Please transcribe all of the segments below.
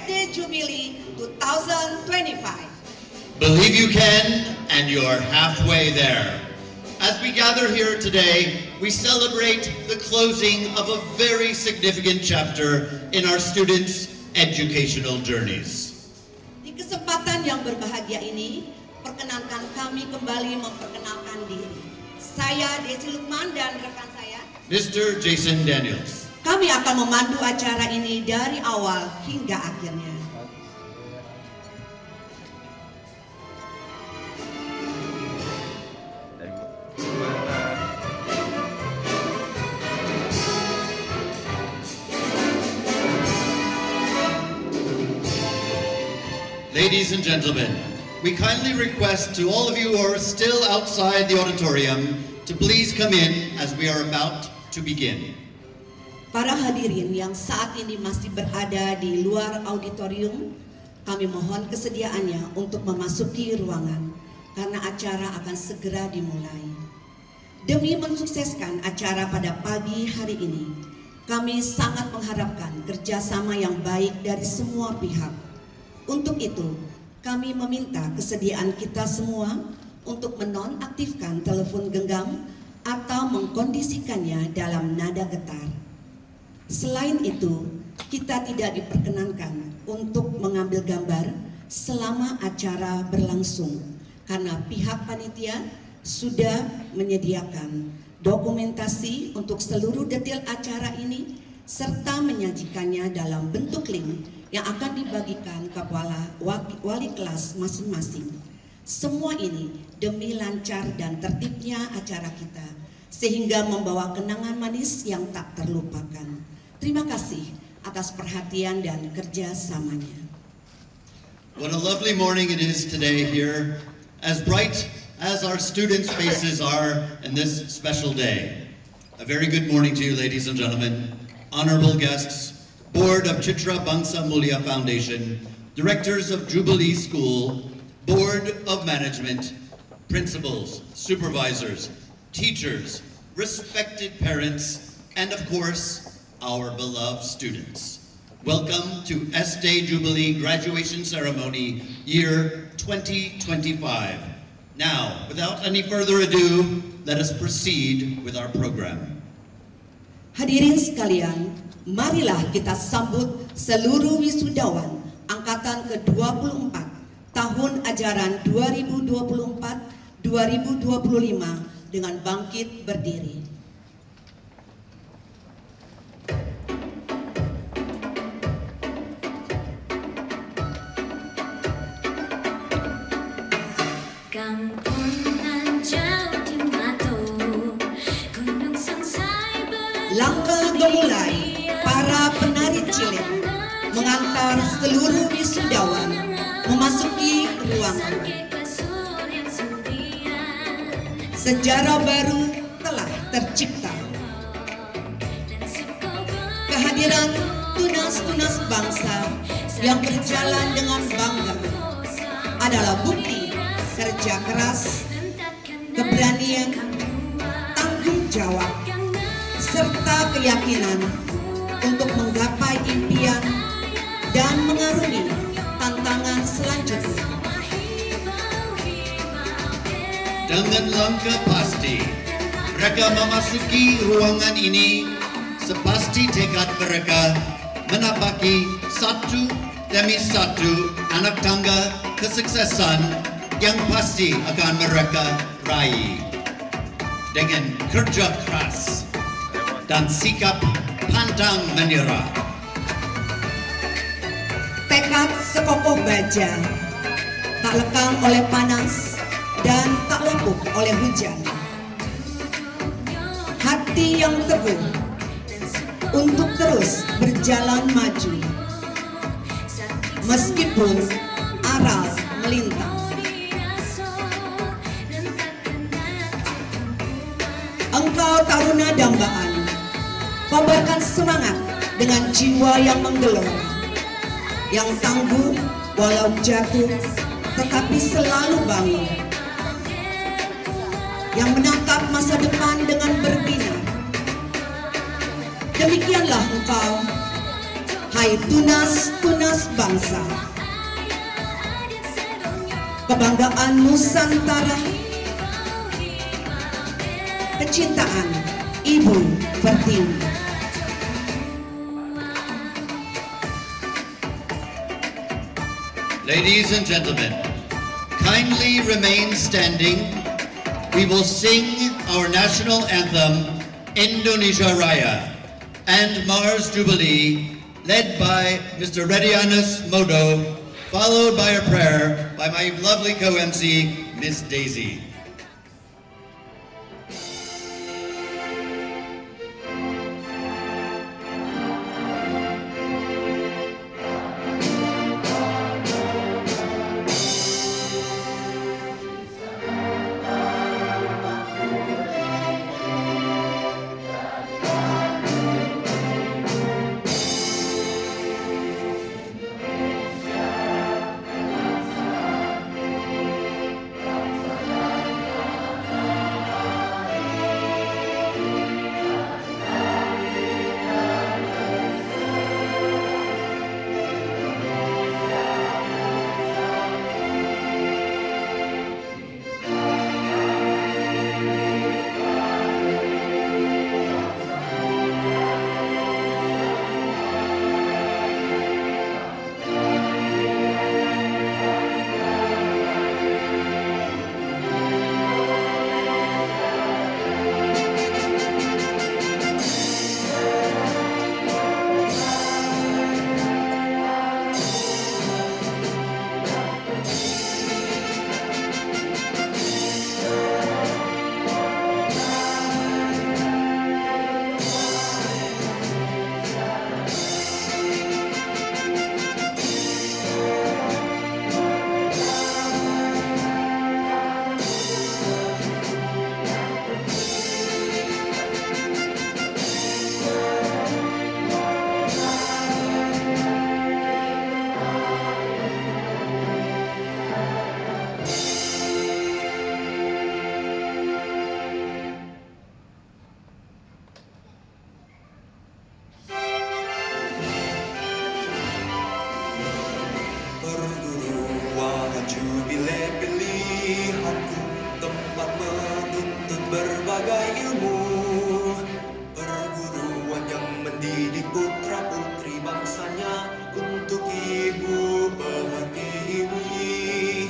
SD Jubilee 2025. Believe you can, and you're halfway there. As we gather here today, we celebrate the closing of a very significant chapter in our students' educational journeys. Di kesempatan yang berbahagia ini, perkenankan kami kembali memperkenalkan diri. Saya Desi Lukman dan rekan saya, Mr. Jason Daniels. Kami akan memandu acara ini dari awal hingga akhirnya. Ladies and gentlemen, we kindly request to all of you who are still outside the auditorium to please come in as we are about to begin. Para hadirin yang saat ini masih berada di luar auditorium, kami mohon kesediaannya untuk memasuki ruangan karena acara akan segera dimulai. Demi mensukseskan acara pada pagi hari ini, kami sangat mengharapkan kerjasama yang baik dari semua pihak. Untuk itu, kami meminta kesediaan kita semua untuk menonaktifkan telepon genggam atau mengkondisikannya dalam nada getar. Selain itu, kita tidak diperkenankan untuk mengambil gambar selama acara berlangsung karena pihak panitia sudah menyediakan dokumentasi untuk seluruh detail acara ini serta menyajikannya dalam bentuk link yang akan dibagikan kepada wali kelas masing-masing. Semua ini demi lancar dan tertibnya acara kita, sehingga membawa kenangan manis yang tak terlupakan. Terima kasih atas perhatian dan kerjasamanya. What a lovely morning it is today here, as bright as our students' faces are in this special day. A very good morning to you, ladies and gentlemen, honorable guests, Board of Chitra Bangsa Mulia Foundation, Directors of Jubilee School, Board of Management, Principals, Supervisors, Teachers, respected parents, and of course, our beloved students. Welcome to SD Jubilee Graduation Ceremony Year 2025. Now, without any further ado, let us proceed with our program. Hadirin sekalian, marilah kita sambut seluruh wisudawan angkatan ke-24 tahun ajaran 2024-2025 dengan bangkit berdiri. Langkah gemulai para penari cilik mengantar seluruh wisudawan memasuki ruangan. Sejarah baru telah tercipta. Kehadiran tunas-tunas bangsa yang berjalan dengan bangga adalah bukti kerja keras, keberanian, tanggung jawab, serta keyakinan untuk menggapai impian dan mengarungi tantangan selanjutnya. Dengan langkah pasti, mereka memasuki ruangan ini sepasti tekad mereka menapaki satu demi satu anak tangga kesuksesan yang pasti akan mereka raih. Dengan kerja keras dan sikap pantang menyerah. Tekad sekokoh baja, tak lekang oleh panas dan tak lapuk oleh hujan. Hati yang teguh untuk terus berjalan maju, meskipun aral melintang. Engkau taruna dambaan, kobarkan semangat dengan jiwa yang menggelora, yang tangguh walau jatuh tetapi selalu bangun, yang menatap masa depan dengan berbinar. Demikianlah engkau, hai tunas-tunas bangsa. bangsa, kebanggaan Nusantara, kecintaan Ibu Pertiwi. Ladies and gentlemen, kindly remain standing. We will sing our national anthem, Indonesia Raya, and Mars Jubilee, led by Mr. Redianus Modo, followed by a prayer by my lovely co-MC, Miss Daisy. berbagai ilmu, perguruan yang mendidik putra-putri bangsanya untuk Ibu Pertiwi.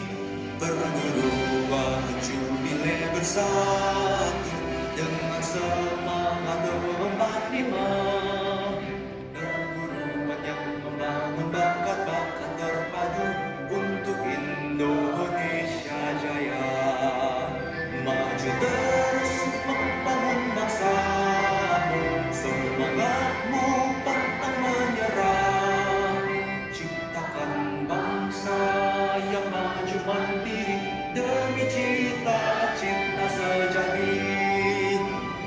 Perguruan Jubile bersatu dengan semangat 45. Perguruan yang membangun bakat-bakat terpadu untuk Indonesia Jaya. Maju terus membangun bangsamu, semangatmu pantang menyerah. Ciptakan bangsa yang maju mandiri demi cita-cita sejati.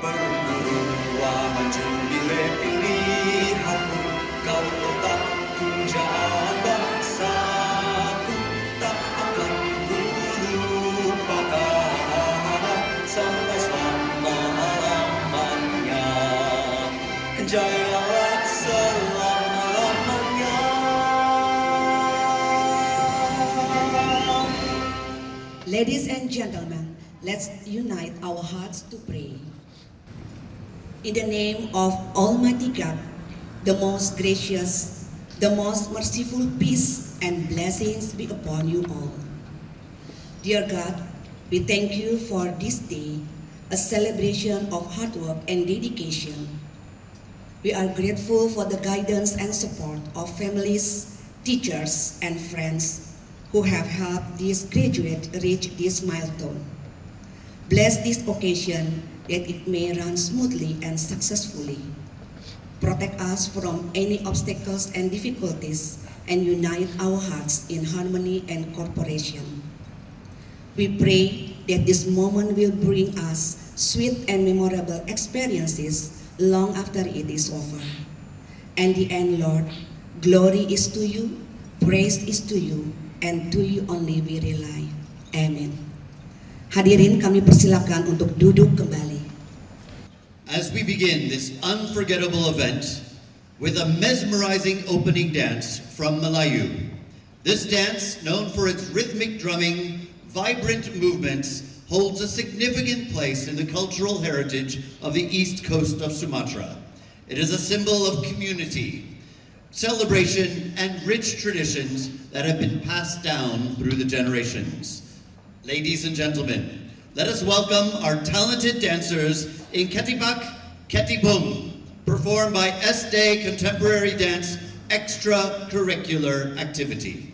Perguruan Jubile pilihanmu, kau tetap pujaan bangsaku, tak akan ku lupakan sampai selama-lamanya. Jayalah selama-lamanya. Ladies and gentlemen, let's unite our hearts to pray. In the name of Almighty God, the most gracious, the most merciful, peace and blessings be upon you all. Dear God, we thank you for this day, a celebration of hard work and dedication. We are grateful for the guidance and support of families, teachers, and friends who have helped this graduate reach this milestone. Bless this occasion that it may run smoothly and successfully. Protect us from any obstacles and difficulties and unite our hearts in harmony and cooperation. We pray that this moment will bring us sweet and memorable experiences long after it is over. And the end, Lord, glory is to you, praise is to you, and to you only we rely. Amen. Hadirin, kami persilakan untuk duduk kembali. As we begin this unforgettable event with a mesmerizing opening dance from Melayu, This dance, known for its rhythmic drumming, vibrant movements, holds a significant place in the cultural heritage of the east coast of Sumatra. It is a symbol of community, celebration, and rich traditions that have been passed down through the generations. Ladies and gentlemen, let us welcome our talented dancers in Ketipak Ketibung, performed by SD Contemporary Dance Extracurricular Activity.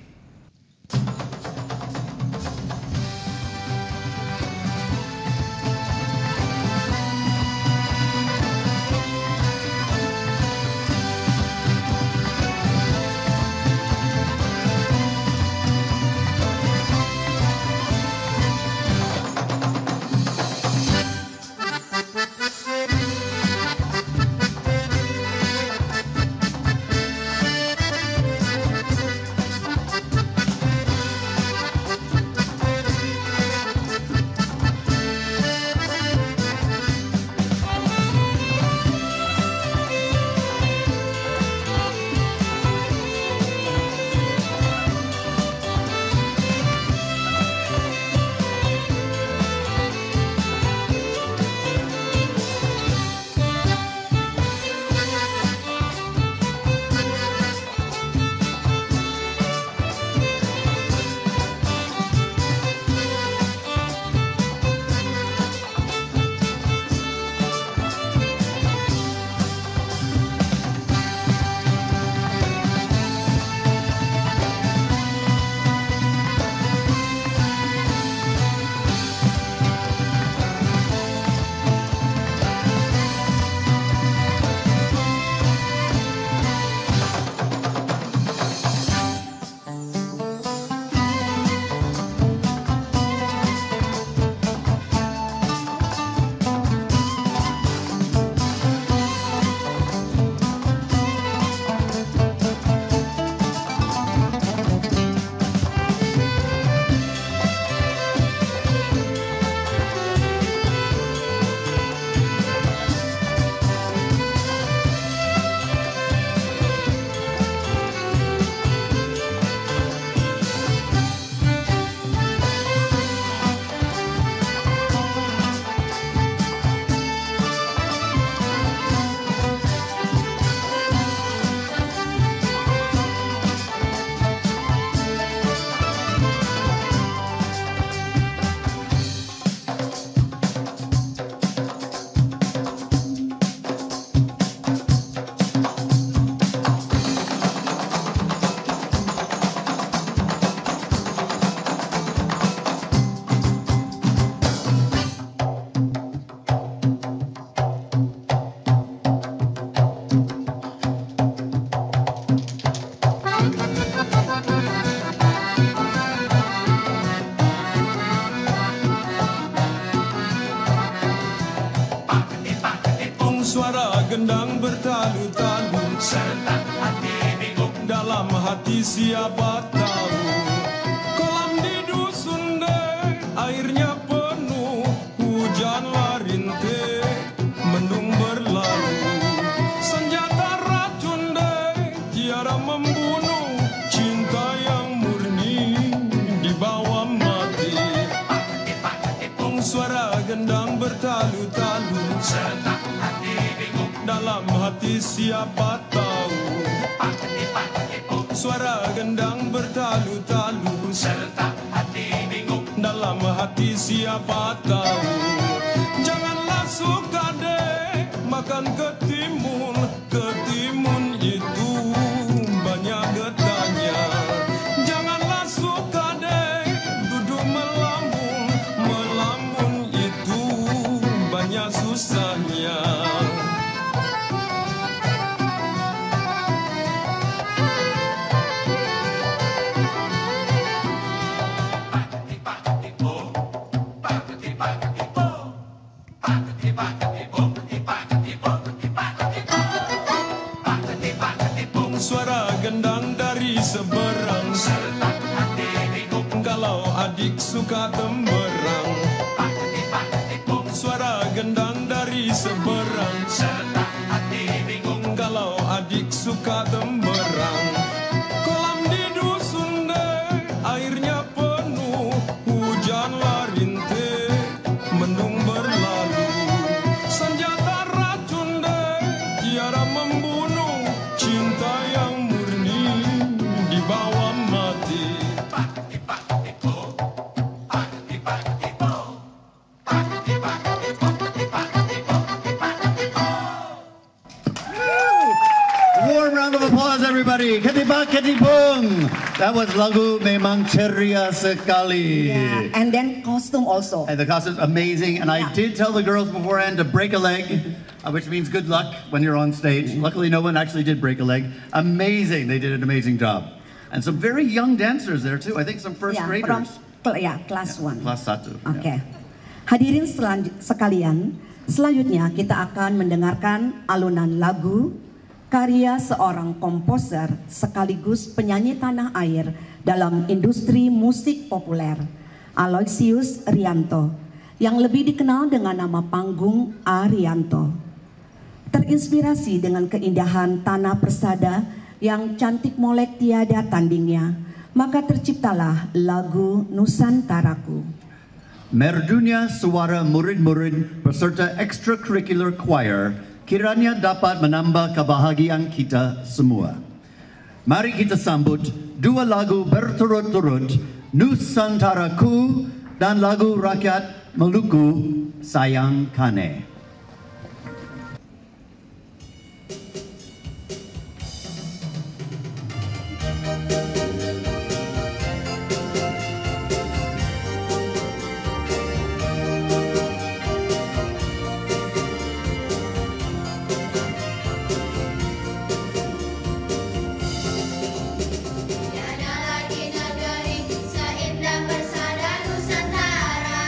Suara gendang bertalu-talu serta hati bingung dalam hati siapa tahu. Kolam di dusun deh airnya penuh, hujanlah rintih mendung berlalu. Senjata racun deh tiada membunuh, cinta yang murni dibawa mati. Suara gendang bertalu-talu serta hati bingung dalam hati siapa tahu. Suara gendang bertalu-talu serta hati bingung dalam hati siapa tahu. Janganlah suka deh makan ketimun, ketimun itu banyak getahnya. Janganlah suka deh duduk melamun, melamun itu banyak susahnya. Suara gendang dari seberang serta hati bingung kalau adik suka temberang. Suara gendang dari seberang serta hati bingung kalau adik suka temberang. Kolam di dusun deh Ketipung. That was lagu memang ceria sekali. Yeah, and then costume also. And the costume's amazing. And I did tell the girls beforehand to break a leg, which means good luck when you're on stage. Luckily, no one actually did break a leg. Amazing. They did an amazing job. And some very young dancers there too. I think some first graders. Kelas 1. Kelas 1. Oke. Hadirin sekalian, selanjutnya kita akan mendengarkan alunan lagu karya seorang komposer sekaligus penyanyi tanah air dalam industri musik populer, Aloysius Rianto, yang lebih dikenal dengan nama panggung Arianto. Terinspirasi dengan keindahan tanah persada yang cantik molek tiada tandingnya, maka terciptalah lagu Nusantaraku. Merdunya suara murid-murid beserta extracurricular choir kiranya dapat menambah kebahagiaan kita semua. Mari kita sambut dua lagu berturut-turut, Nusantaraku dan lagu rakyat Maluku, Sayang Kane. Tiada lagi negeri seindah persada Nusantara.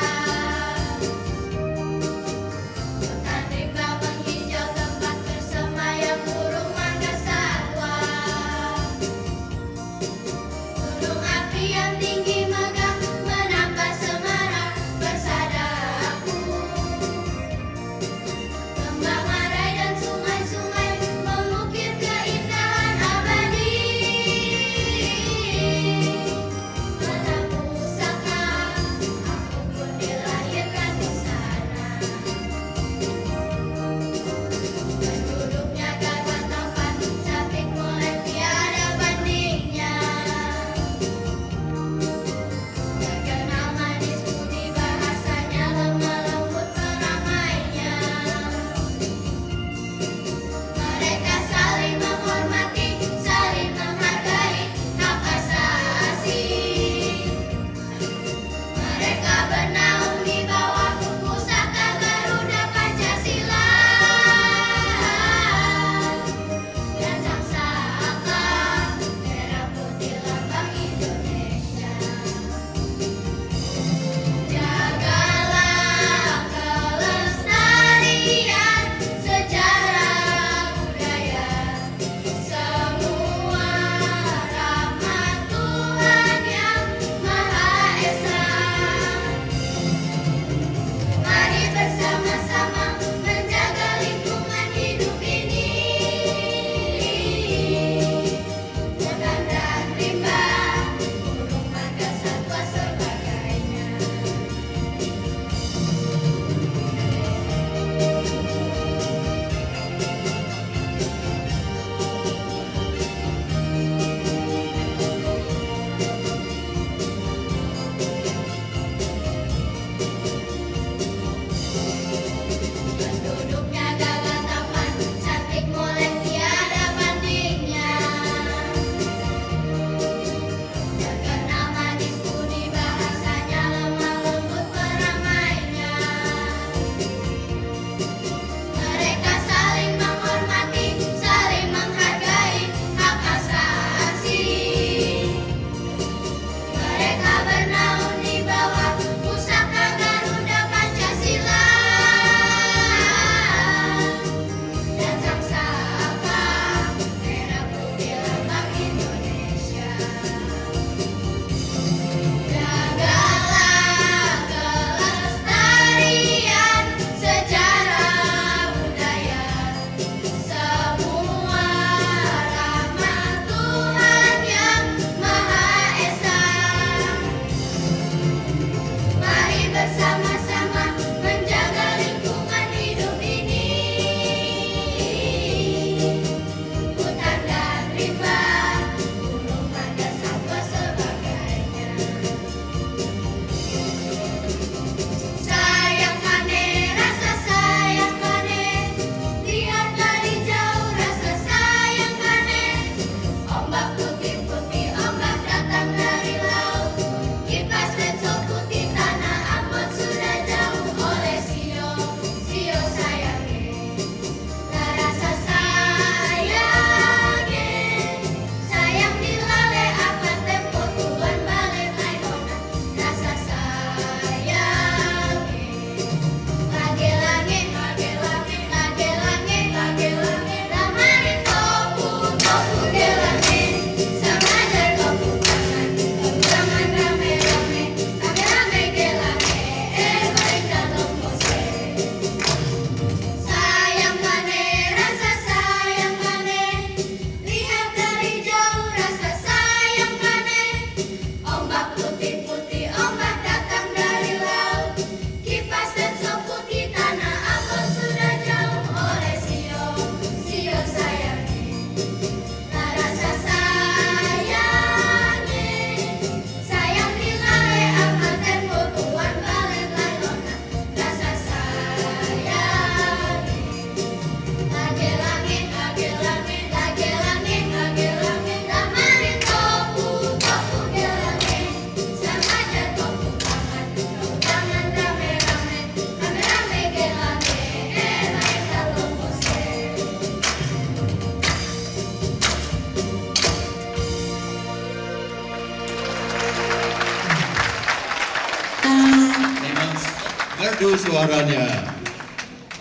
Merdu suaranya.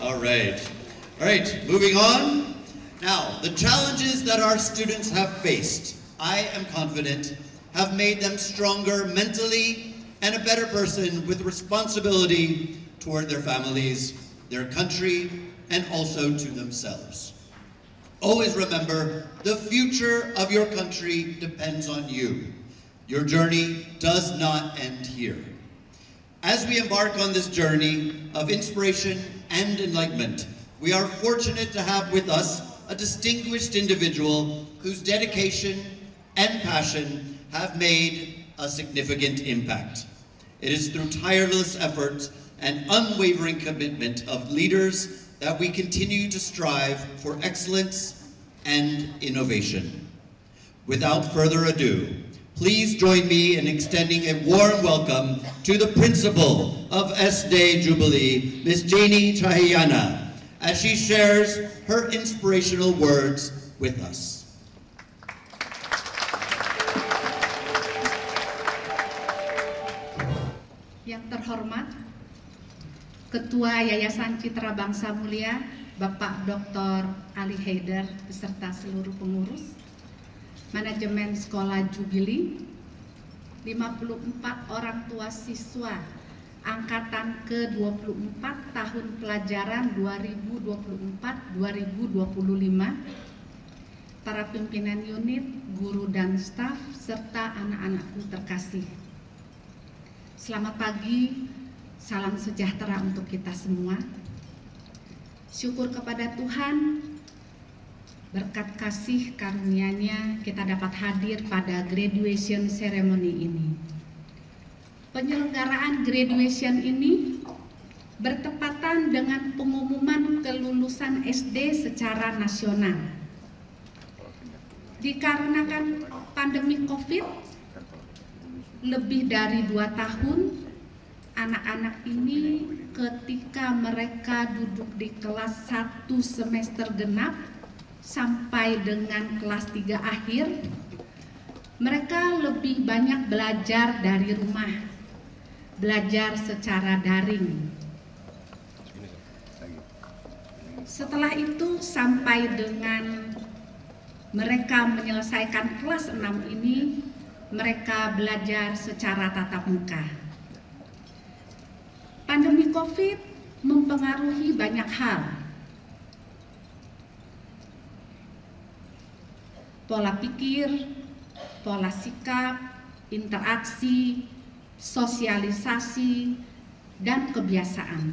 All right. All right, moving on. Now, the challenges that our students have faced, I am confident, have made them stronger mentally and a better person with responsibility toward their families, their country, and also to themselves. Always remember, the future of your country depends on you. Your journey does not end here. As we embark on this journey of inspiration and enlightenment, we are fortunate to have with us a distinguished individual whose dedication and passion have made a significant impact. It is through tireless efforts and unwavering commitment of leaders that we continue to strive for excellence and innovation. Without further ado, please join me in extending a warm welcome to the principal of SD Jubilee, Ms. Janie Chahiyana, as she shares her inspirational words with us. Yang terhormat, Ketua Yayasan Citra Bangsa Mulia, Bapak Dr. Ali Haidar, beserta seluruh pengurus, Manajemen Sekolah Jubilee, 54 orang tua siswa Angkatan ke-24 tahun pelajaran 2024-2025, para pimpinan unit, guru dan staf, serta anak-anakku terkasih. Selamat pagi, salam sejahtera untuk kita semua. Syukur kepada Tuhan, berkat kasih karunia-Nya kita dapat hadir pada graduation ceremony ini. Penyelenggaraan graduation ini bertepatan dengan pengumuman kelulusan SD secara nasional. Dikarenakan pandemi COVID, lebih dari 2 tahun, anak-anak ini ketika mereka duduk di kelas 1 semester genap sampai dengan kelas 3 akhir, mereka lebih banyak belajar dari rumah, belajar secara daring. Setelah itu sampai dengan mereka menyelesaikan kelas 6 ini, mereka belajar secara tatap muka. Pandemi COVID mempengaruhi banyak hal. Pola pikir, pola sikap, interaksi, sosialisasi, dan kebiasaan.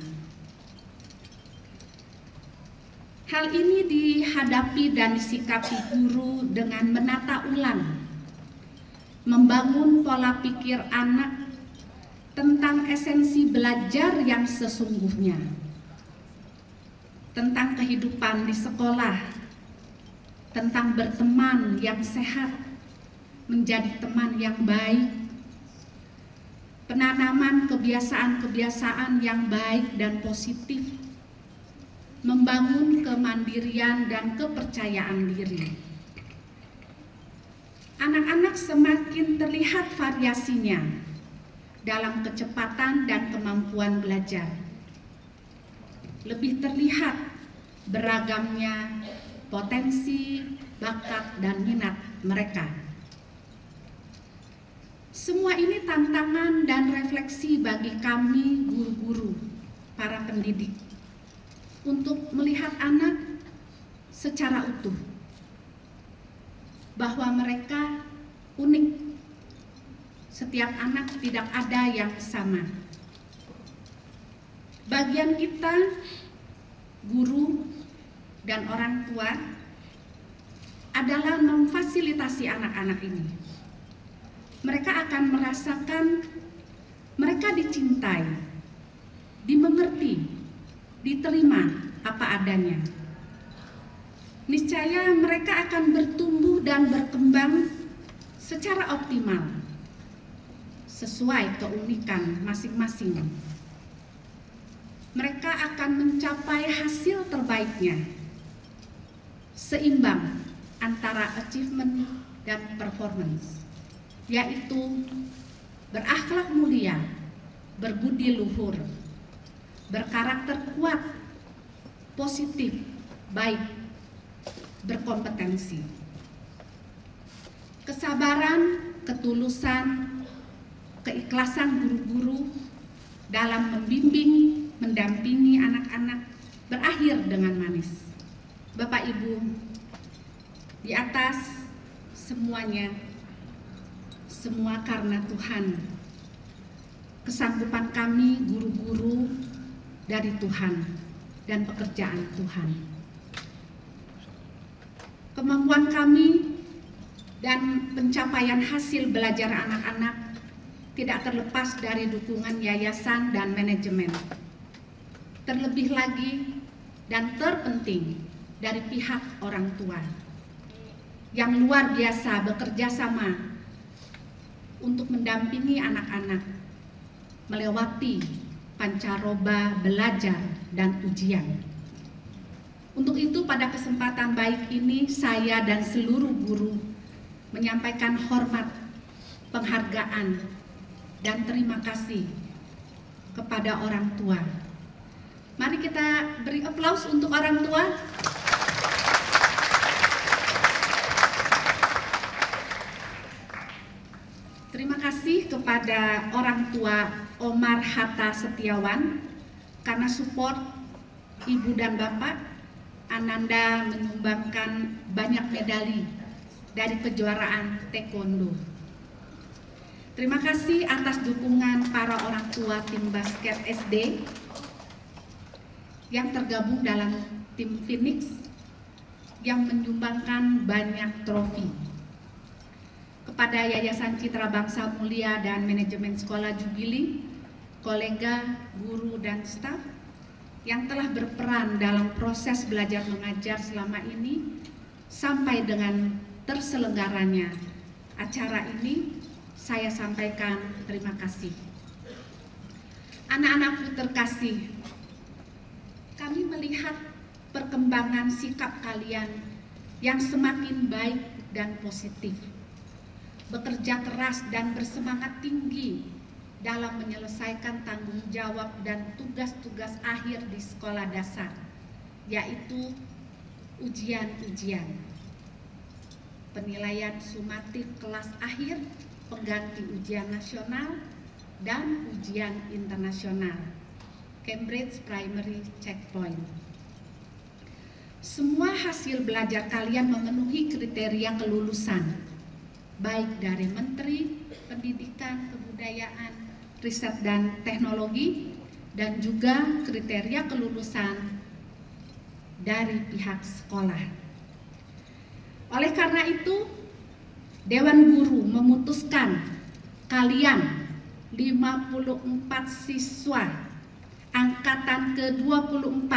Hal ini dihadapi dan disikapi guru dengan menata ulang, membangun pola pikir anak tentang esensi belajar yang sesungguhnya, tentang kehidupan di sekolah, tentang berteman yang sehat, menjadi teman yang baik, penanaman kebiasaan-kebiasaan yang baik dan positif, membangun kemandirian dan kepercayaan diri. Anak-anak semakin terlihat variasinya dalam kecepatan dan kemampuan belajar. Lebih terlihat beragamnya potensi, bakat, dan minat mereka. Semua ini tantangan dan refleksi bagi kami guru-guru, para pendidik, untuk melihat anak secara utuh, bahwa mereka unik. Setiap anak tidak ada yang sama. Bagian kita, guru dan orang tua, adalah memfasilitasi anak-anak ini. Mereka akan merasakan mereka dicintai, dimengerti, diterima apa adanya. Niscaya mereka akan bertumbuh dan berkembang secara optimal, sesuai keunikan masing-masing. Mereka akan mencapai hasil terbaiknya, seimbang antara achievement dan performance, yaitu berakhlak mulia, berbudi luhur, berkarakter kuat, positif, baik, berkompetensi. Kesabaran, ketulusan, keikhlasan guru-guru dalam membimbing, mendampingi anak-anak berakhir dengan manis. Bapak Ibu, di atas semuanya, semua karena Tuhan. Kesanggupan kami guru-guru dari Tuhan dan pekerjaan Tuhan. Kemampuan kami dan pencapaian hasil belajar anak-anak tidak terlepas dari dukungan yayasan dan manajemen. Terlebih lagi dan terpenting dari pihak orang tua yang luar biasa bekerja sama untuk mendampingi anak-anak melewati pancaroba belajar dan ujian. Untuk itu pada kesempatan baik ini saya dan seluruh guru menyampaikan hormat, penghargaan, dan terima kasih kepada orang tua. Mari kita beri aplaus untuk orang tua. Terima kasih kepada orang tua Omar Hatta Setiawan karena support Ibu dan Bapak. Ananda menyumbangkan banyak medali dari kejuaraan taekwondo. Terima kasih atas dukungan para orang tua tim basket SD yang tergabung dalam tim Phoenix yang menyumbangkan banyak trofi. Kepada Yayasan Citra Bangsa Mulia dan Manajemen Sekolah Jubilee, kolega, guru, dan staf yang telah berperan dalam proses belajar mengajar selama ini sampai dengan terselenggaranya acara ini, saya sampaikan terima kasih. Anak-anakku terkasih, kami melihat perkembangan sikap kalian yang semakin baik dan positif, bekerja keras dan bersemangat tinggi dalam menyelesaikan tanggung jawab dan tugas-tugas akhir di sekolah dasar, yaitu ujian-ujian, penilaian sumatif kelas akhir, pengganti ujian nasional, dan ujian internasional, Cambridge Primary Checkpoint. Semua hasil belajar kalian memenuhi kriteria kelulusan, baik dari Menteri Pendidikan, Kebudayaan, Riset dan Teknologi, dan juga kriteria kelulusan dari pihak sekolah. Oleh karena itu, Dewan Guru memutuskan kalian 54 siswa angkatan ke-24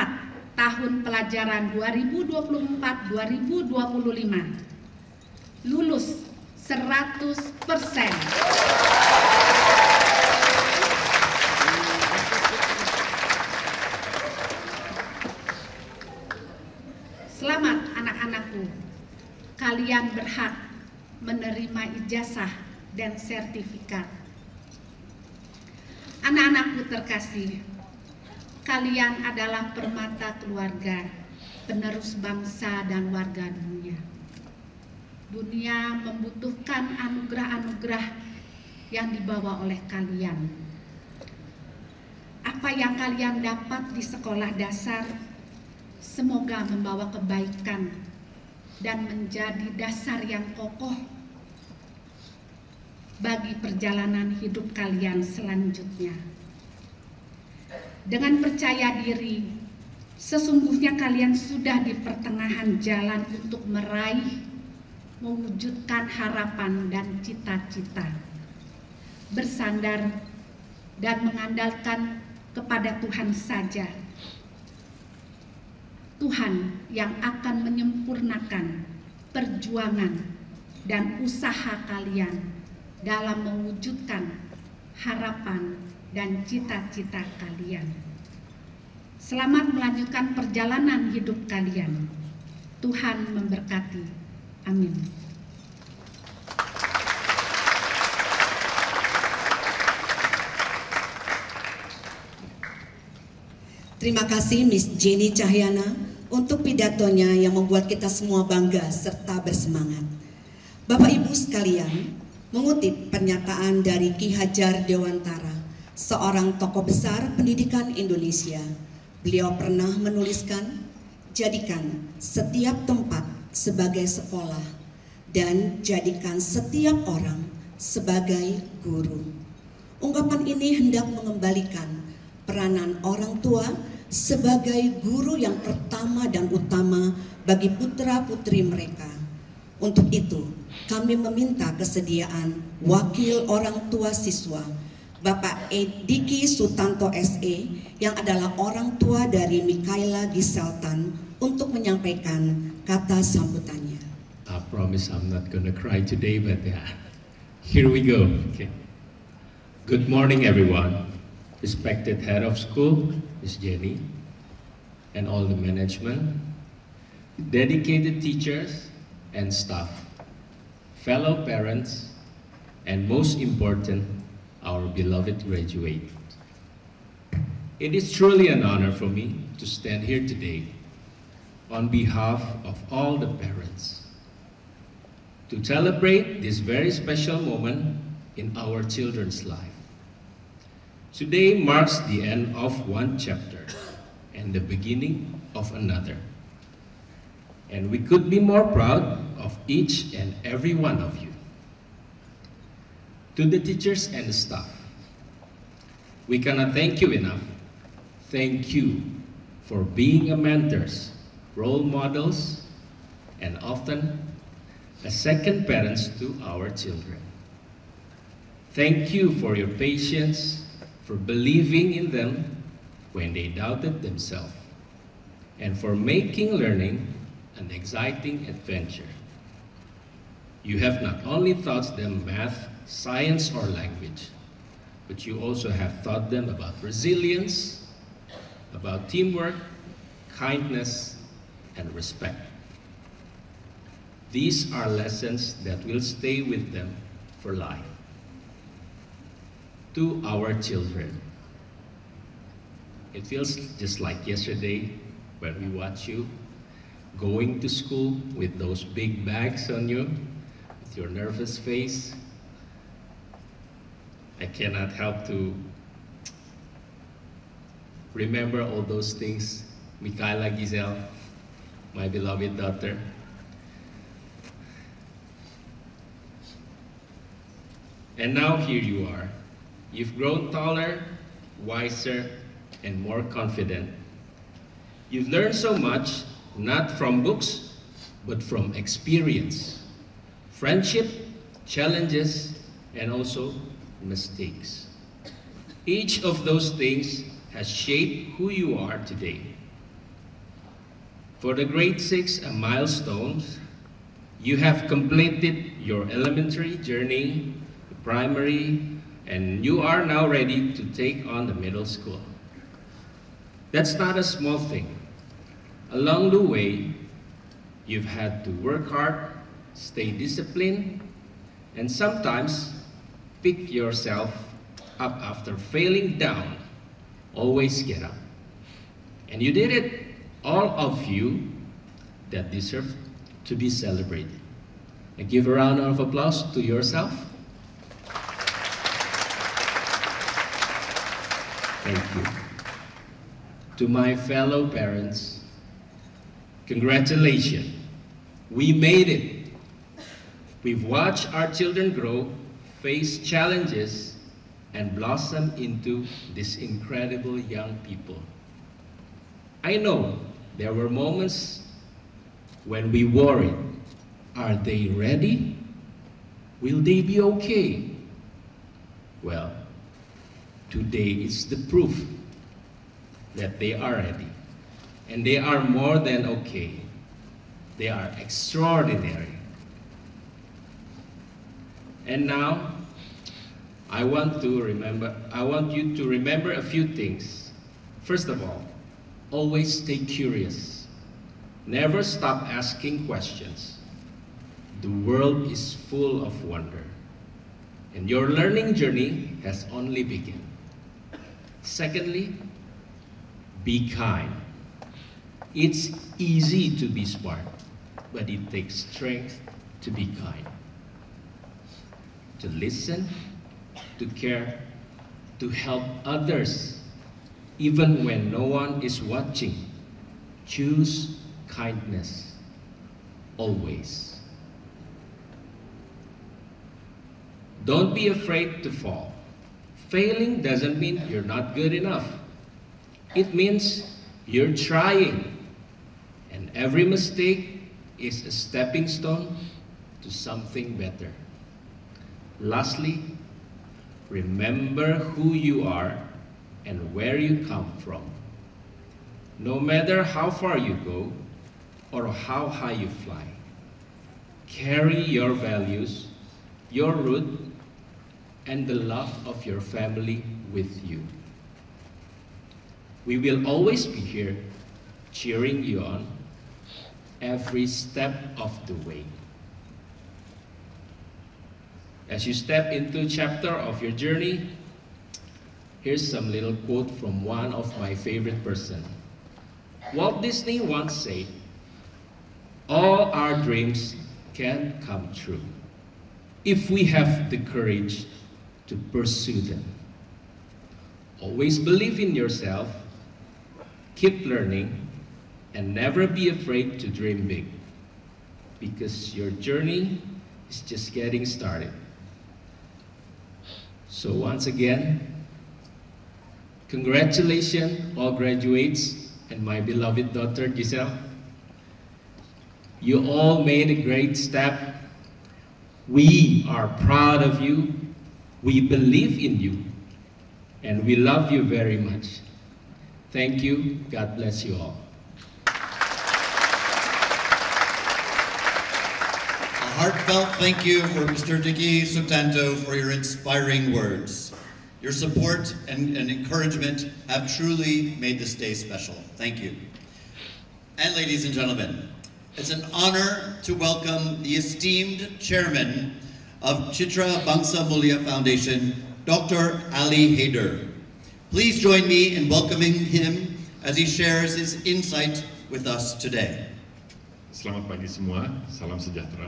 tahun pelajaran 2024-2025 lulus 100%. Selamat anak-anakku, kalian berhak menerima ijazah dan sertifikat. Anak-anakku terkasih, kalian adalah permata keluarga, penerus bangsa dan warga dunia. Dunia membutuhkan anugerah-anugerah yang dibawa oleh kalian. Apa yang kalian dapat di sekolah dasar semoga membawa kebaikan dan menjadi dasar yang kokoh bagi perjalanan hidup kalian selanjutnya. Dengan percaya diri, sesungguhnya kalian sudah di pertengahan jalan untuk meraih, mewujudkan harapan dan cita-cita. Bersandar dan mengandalkan kepada Tuhan saja. Tuhan yang akan menyempurnakan perjuangan dan usaha kalian dalam mewujudkan harapan dan cita-cita kalian. Selamat melanjutkan perjalanan hidup kalian. Tuhan memberkati. Amin. Terima kasih Miss Jenny Cahyana untuk pidatonya yang membuat kita semua bangga serta bersemangat. Bapak Ibu sekalian, mengutip pernyataan dari Ki Hajar Dewantara, seorang tokoh besar pendidikan Indonesia. Beliau pernah menuliskan, jadikan setiap tempat sebagai sekolah dan jadikan setiap orang sebagai guru. Ungkapan ini hendak mengembalikan peranan orang tua sebagai guru yang pertama dan utama bagi putra-putri mereka. Untuk itu, kami meminta kesediaan wakil orang tua siswa, Bapak Diki Sutanto SE, yang adalah orang tua dari Mikaela Giseltan, untuk menyampaikan kata sambutannya. I promise I'm not gonna cry today, but here we go. Okay. Good morning, everyone. Respected head of school, Ms. Jenny, and all the management, dedicated teachers and staff, fellow parents, and most important, our beloved graduate. It is truly an honor for me to stand here today on behalf of all the parents to celebrate this very special moment in our children's life. Today marks the end of one chapter and the beginning of another. And we could be more proud of each and every one of you. To the teachers and the staff, we cannot thank you enough. Thank you for being a mentors, role models, and often a second parents to our children. Thank you for your patience, for believing in them when they doubted themselves, and for making learning an exciting adventure. You have not only taught them math, science, or language, but you also have taught them about resilience, about teamwork, kindness, and respect. These are lessons that will stay with them for life. To our children, it feels just like yesterday when we watch you going to school with those big bags on you, with your nervous face. I cannot help to remember all those things. Mikaela Giselle, my beloved daughter. And now here you are. You've grown taller, wiser, and more confident. You've learned so much, not from books, but from experience, friendship, challenges, and also mistakes. Each of those things has shaped who you are today. For the grade 6 milestones, you have completed your elementary journey, the primary, and you are now ready to take on the middle school. That's not a small thing. Along the way, you've had to work hard, stay disciplined, and sometimes pick yourself up after failing down. Always get up. And you did it, all of you that deserve to be celebrated. And give a round of applause to yourself. Thank you. To my fellow parents, congratulations. We made it. We've watched our children grow, face challenges, and blossom into these incredible young people. I know there were moments when we worried, are they ready? Will they be okay? Well, today is the proof that they are ready. And they are more than okay. They are extraordinary. And now, I want you to remember a few things. First of all, always stay curious. Never stop asking questions. The world is full of wonder. And your learning journey has only begun. Secondly, Be kind. It's easy to be smart, but it takes strength to be kind. To listen, to care, to help others, even when no one is watching. Choose kindness, always. Don't be afraid to fall. Failing doesn't mean you're not good enough. It means you're trying. And every mistake is a stepping stone to something better. Lastly, remember who you are and where you come from. No matter how far you go or how high you fly, carry your values, your root, and the love of your family with you. We will always be here cheering you on every step of the way. As you step into a chapter of your journey, here's some little quote from one of my favorite person. Walt Disney once said, "All our dreams can come true if we have the courage to pursue them." Always believe in yourself, keep learning, and never be afraid to dream big, because your journey is just getting started. So once again, congratulations all graduates and my beloved daughter Giselle. You all made a great step. We are proud of you. We believe in you. And we love you very much. Thank you. God bless you all. A heartfelt thank you for Mr. Dicky Sutanto for your inspiring words. Your support and encouragement have truly made this day special. Thank you. And ladies and gentlemen, it's an honor to welcome the esteemed chairman of Citra Bangsa Mulia Foundation, Dr. Ali Haider. Please join me in welcoming him as he shares his insight with us today. Selamat pagi semua, salam sejahtera.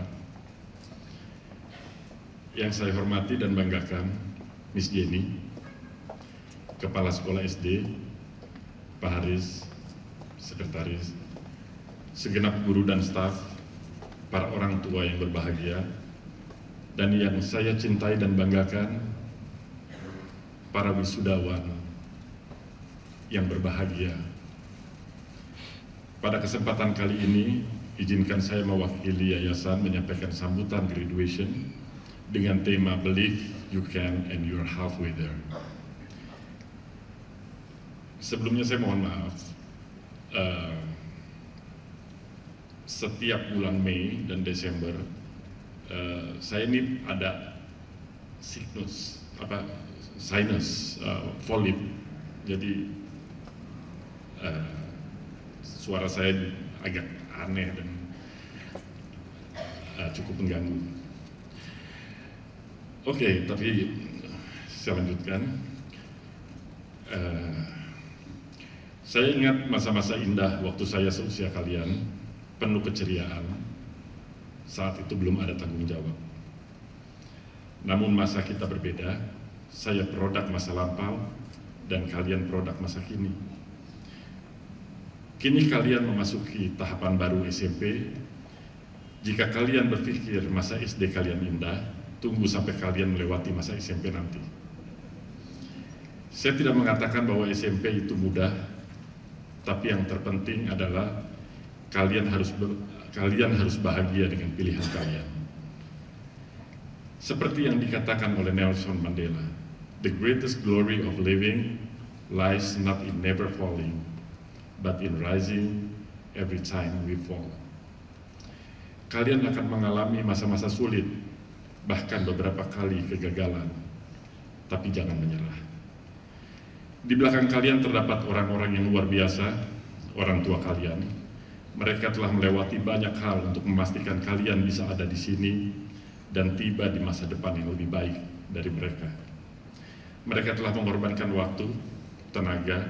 Yang saya hormati dan banggakan, Miss Jenny, Kepala Sekolah SD, Pak Haris, Sekretaris, segenap guru dan staf, para orang tua yang berbahagia, dan yang saya cintai dan banggakan, para wisudawan yang berbahagia. Pada kesempatan kali ini, izinkan saya mewakili yayasan menyampaikan sambutan graduation dengan tema Believe You Can and You're Halfway There. Sebelumnya saya mohon maaf, setiap bulan Mei dan Desember saya ini ada sinus volip, jadi suara saya agak aneh dan cukup mengganggu. Oke, tapi saya lanjutkan. Saya ingat masa-masa indah waktu saya seusia kalian, penuh keceriaan. Saat itu belum ada tanggung jawab. Namun masa kita berbeda, saya produk masa lampau dan kalian produk masa kini. Kini kalian memasuki tahapan baru SMP. Jika kalian berpikir masa SD kalian indah, tunggu sampai kalian melewati masa SMP nanti. Saya tidak mengatakan bahwa SMP itu mudah, tapi yang terpenting adalah kalian harus bahagia dengan pilihan kalian. Seperti yang dikatakan oleh Nelson Mandela, the greatest glory of living lies not in never falling, but in rising every time we fall. Kalian akan mengalami masa-masa sulit, bahkan beberapa kali kegagalan, tapi jangan menyerah. Di belakang kalian terdapat orang-orang yang luar biasa, orang tua kalian. Mereka telah melewati banyak hal untuk memastikan kalian bisa ada di sini dan tiba di masa depan yang lebih baik dari mereka. Mereka telah mengorbankan waktu, tenaga,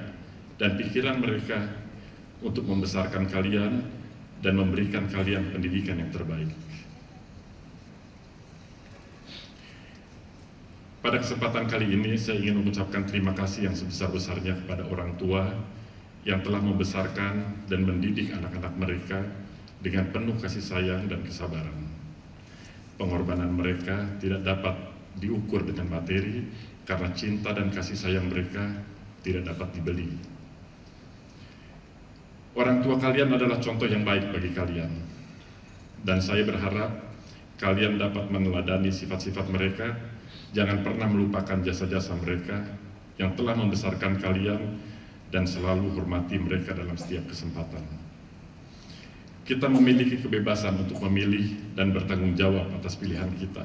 dan pikiran mereka untuk membesarkan kalian dan memberikan kalian pendidikan yang terbaik. Pada kesempatan kali ini, saya ingin mengucapkan terima kasih yang sebesar-besarnya kepada orang tua yang telah membesarkan dan mendidik anak-anak mereka dengan penuh kasih sayang dan kesabaran. Pengorbanan mereka tidak dapat diukur dengan materi karena cinta dan kasih sayang mereka tidak dapat dibeli. Orang tua kalian adalah contoh yang baik bagi kalian, dan saya berharap kalian dapat meneladani sifat-sifat mereka. Jangan pernah melupakan jasa-jasa mereka yang telah membesarkan kalian dan selalu hormati mereka dalam setiap kesempatan. Kita memiliki kebebasan untuk memilih dan bertanggung jawab atas pilihan kita.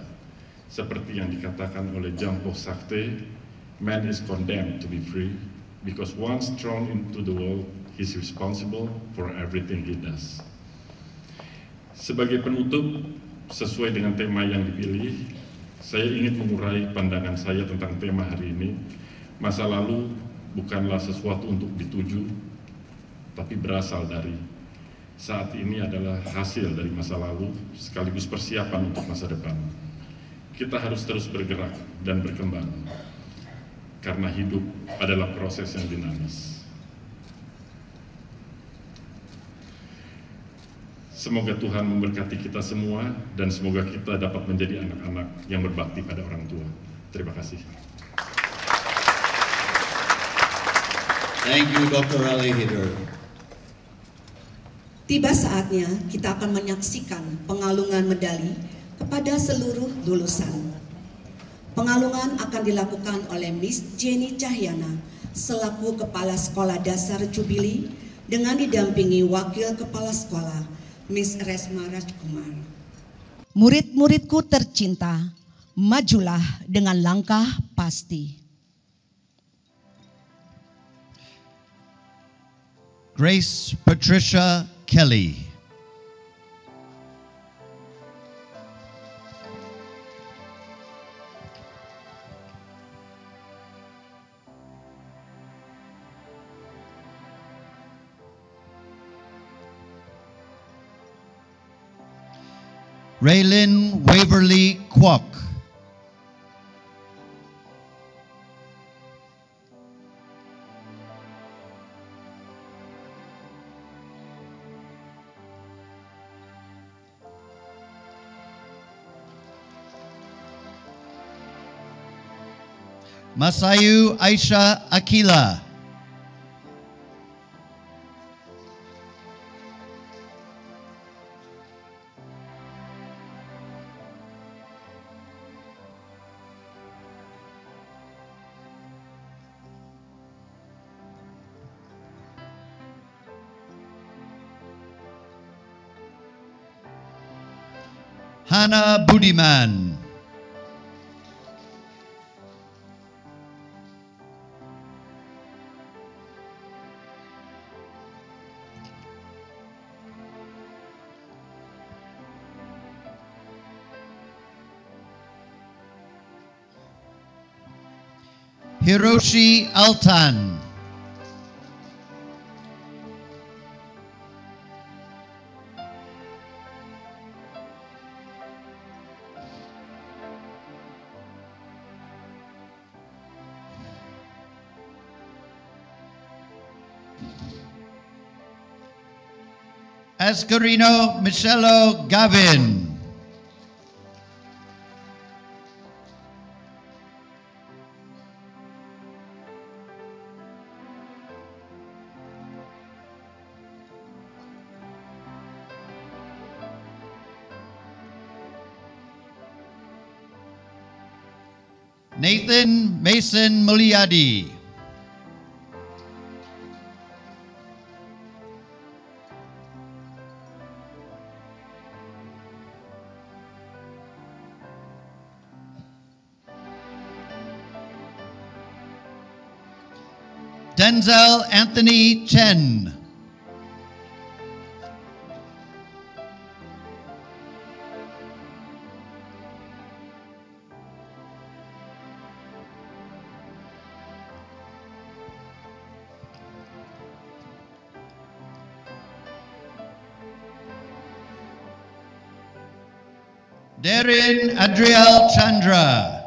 Seperti yang dikatakan oleh Jean-Paul Sartre, man is condemned to be free because once thrown into the world, he is responsible for everything he does. Sebagai penutup, sesuai dengan tema yang dipilih, saya ingin mengurai pandangan saya tentang tema hari ini. Masa lalu bukanlah sesuatu untuk dituju, tapi berasal dari. Saat ini adalah hasil dari masa lalu, sekaligus persiapan untuk masa depan. Kita harus terus bergerak dan berkembang, karena hidup adalah proses yang dinamis. Semoga Tuhan memberkati kita semua dan semoga kita dapat menjadi anak-anak yang berbakti pada orang tua. Terima kasih. Thank you, Dr. Ali Hider. Tiba saatnya kita akan menyaksikan pengalungan medali kepada seluruh lulusan. Pengalungan akan dilakukan oleh Miss Jenny Cahyana selaku Kepala Sekolah Dasar Jubili dengan didampingi Wakil Kepala Sekolah Miss Resma Rajkumar. Murid-muridku tercinta, majulah dengan langkah pasti. Grace Patricia Kelly. Raylin Waverly Kwok. Masayu Aisha Akila. Hana Budiman. Hiroshi Altan. Escarino Michelo Gavin. Nathan Mason Mulyadi. Denzel Anthony Chen. Derin Adriel Chandra.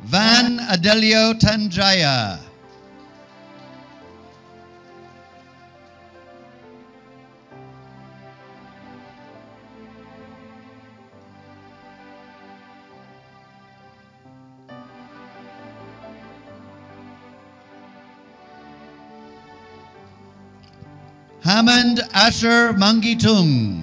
Van Adelio Tanjaya. Hamand Asher Mangitung.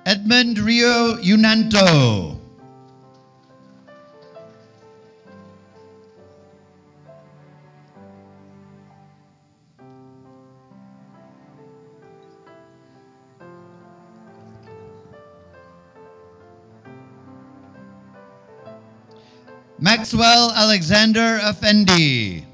Edmund Rio Yunanto. Maxwell Alexander Effendi.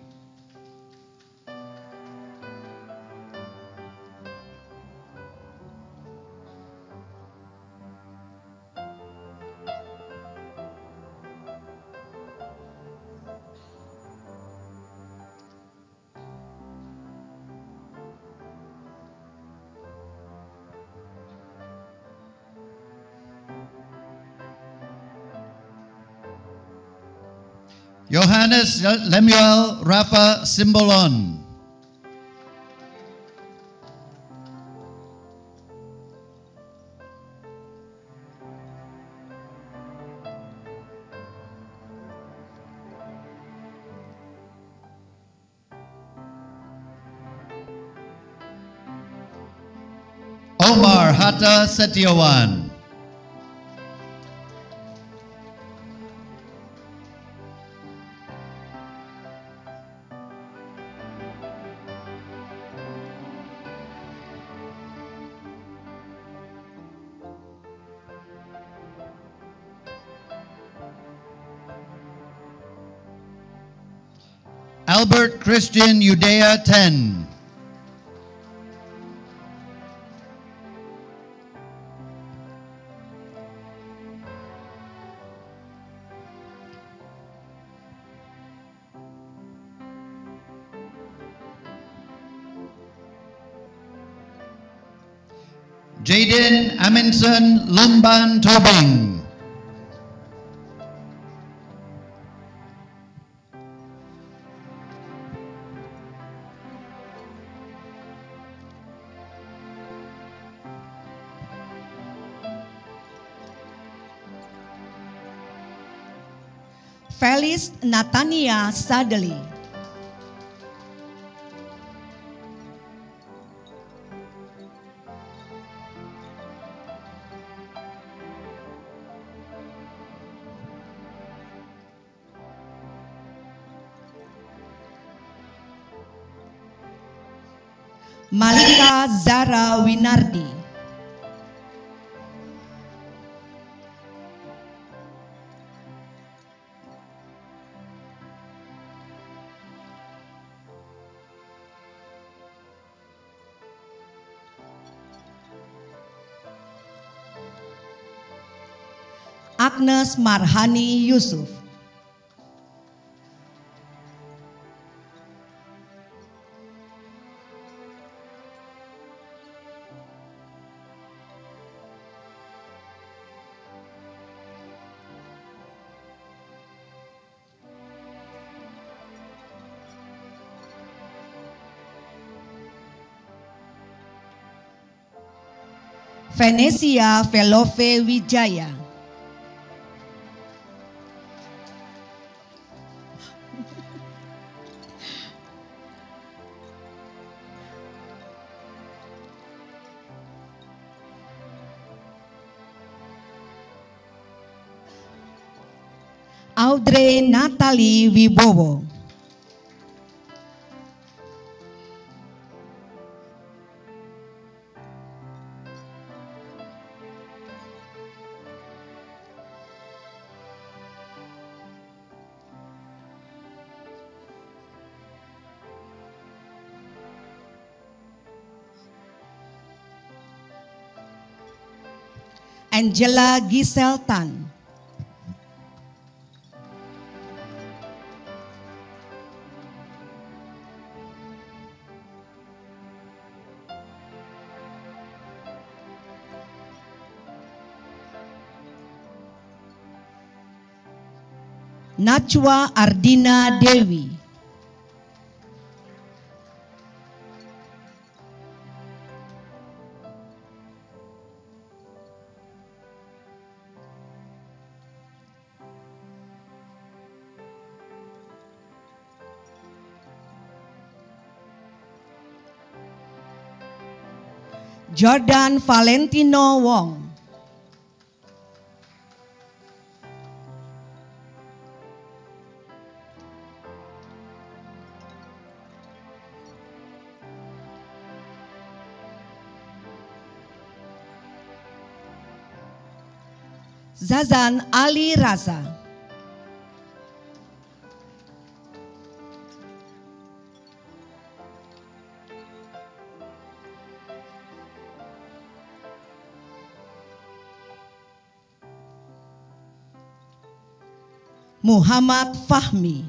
Johannes Lemuel Rafa Simbolon. Omar Hatta Setiawan. Albert Christian Udea 10. Jaden Aminson Lumban Tobing. Felis Natania Sadeli. Malika Zara Winardi. Agnes Marhani Yusuf. Venesia Velove Wijaya. Audrey Natalie Wibowo. Angela Giselle Tan. Nachwa Ardina Dewi. Jordan Valentino Wong. Zazan Ali Raza. Muhammad Fahmi.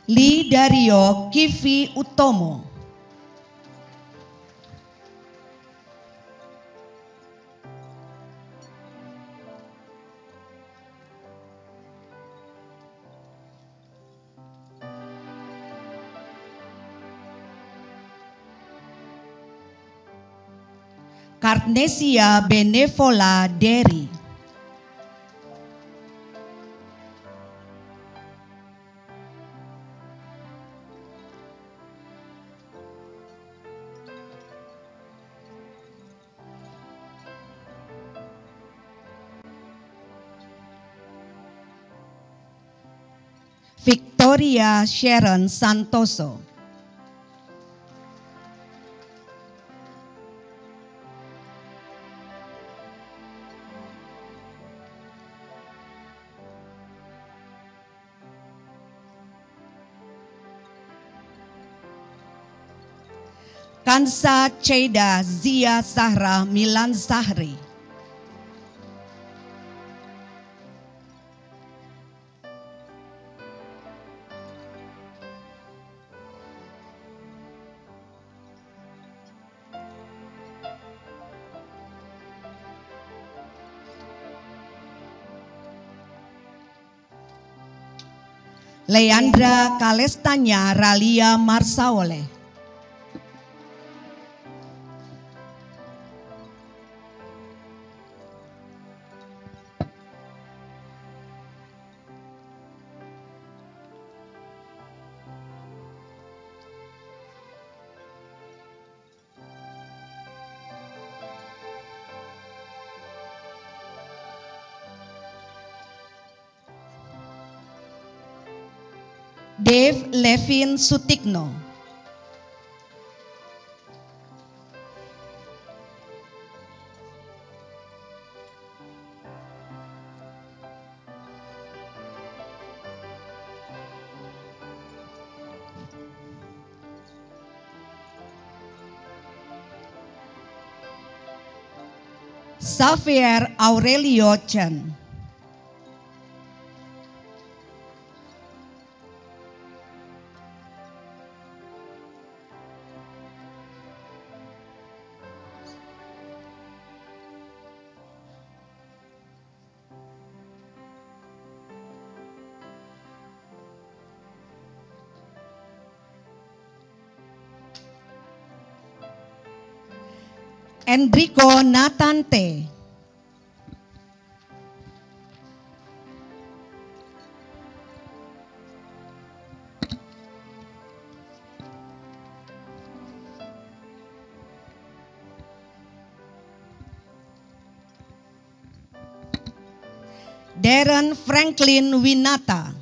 Lee Dario Kivi Utomo. Karnesia Benevola Deri. Victoria Sharon Santoso. Kansa Ceda Zia Zahra Milan Sahri. Leandra Kalestanya Ralia Marsaole. Dave Levin Sutikno. Xavier Aurelio Chen. Enrico Natante. Darren Franklin Winata.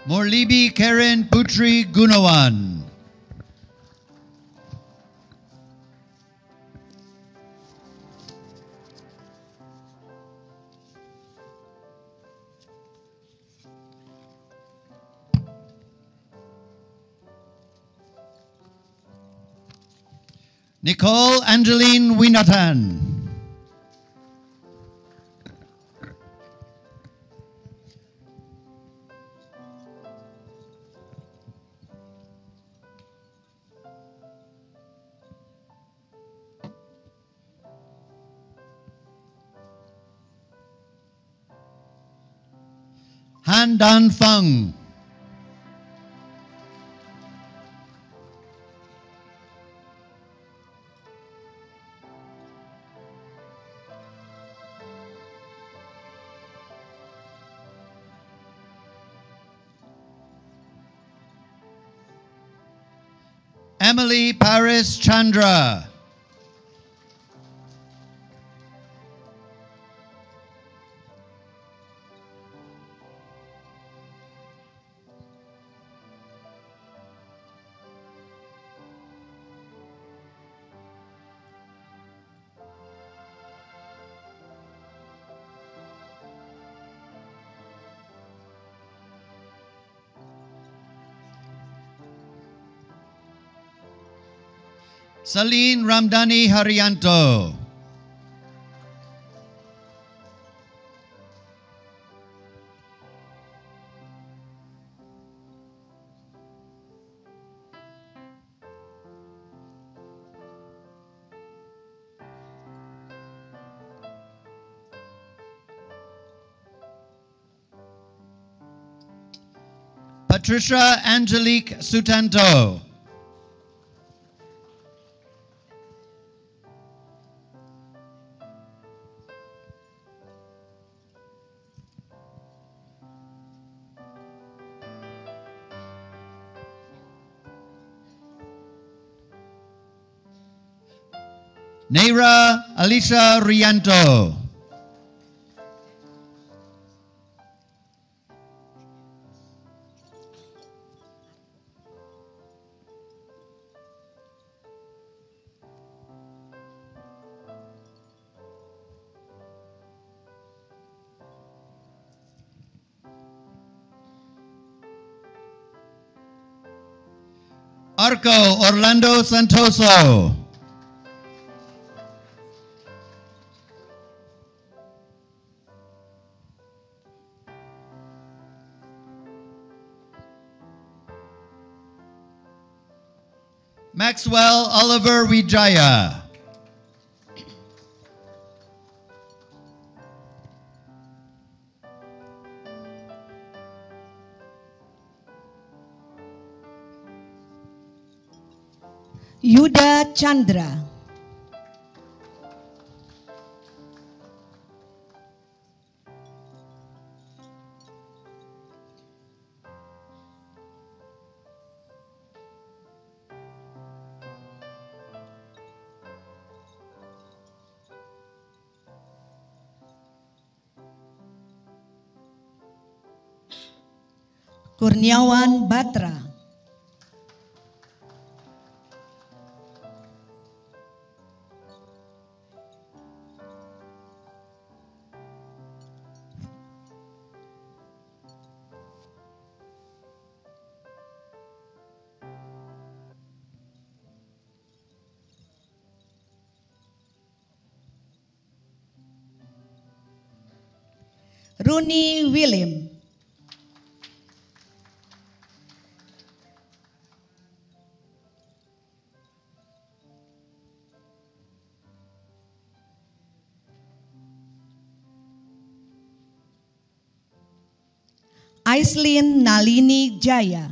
Morlibi Karen Putri Gunawan. Nicole Angeline Winatan. Han Dan Feng. Emily Paris Chandra. Celine Ramdhani Haryanto. Patricia Angelique Sutanto. Neira Alicia Rianto. Arco Orlando Santoso. Maxwell Oliver Wijaya. Yuda Chandra. Kurniawan Batra. Rooney William. Aislinn Nalini Jaya.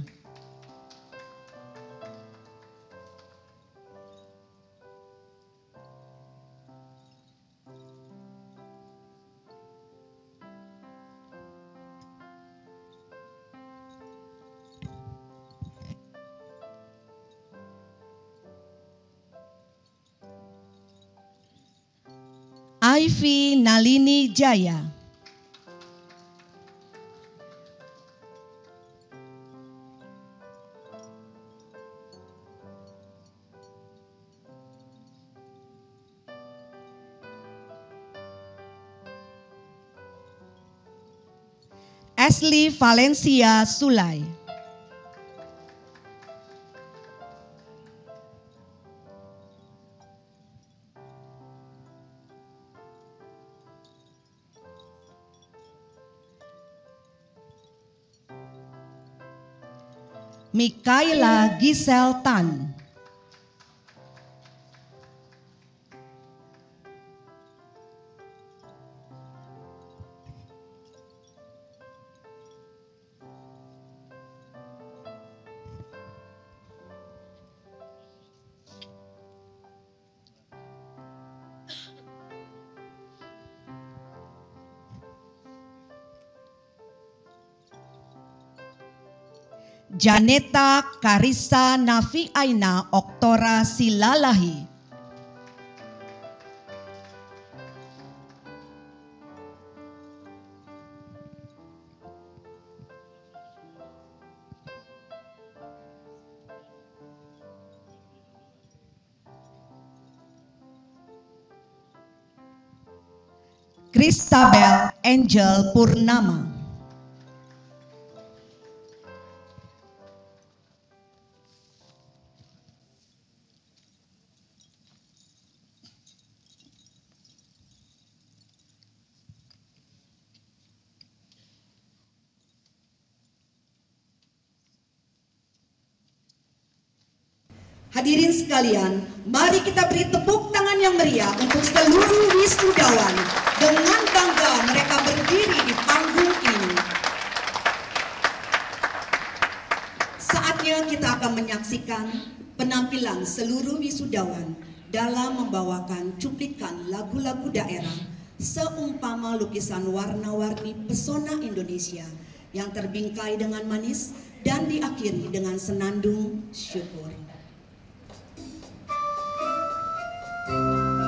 Ivy Nalini Jaya. Ashley Valencia Sulai. Mikaela Giselle Tan. Janeta Karissa Nafi Aina Oktora Silalahi. Christabel Angel Purnama. Hadirin sekalian, mari kita beri tepuk tangan yang meriah untuk seluruh wisudawan. Dengan bangga mereka berdiri di panggung ini. Saatnya kita akan menyaksikan penampilan seluruh wisudawan dalam membawakan cuplikan lagu-lagu daerah seumpama lukisan warna-warni pesona Indonesia yang terbingkai dengan manis dan diakhiri dengan senandung syukur. Ooh.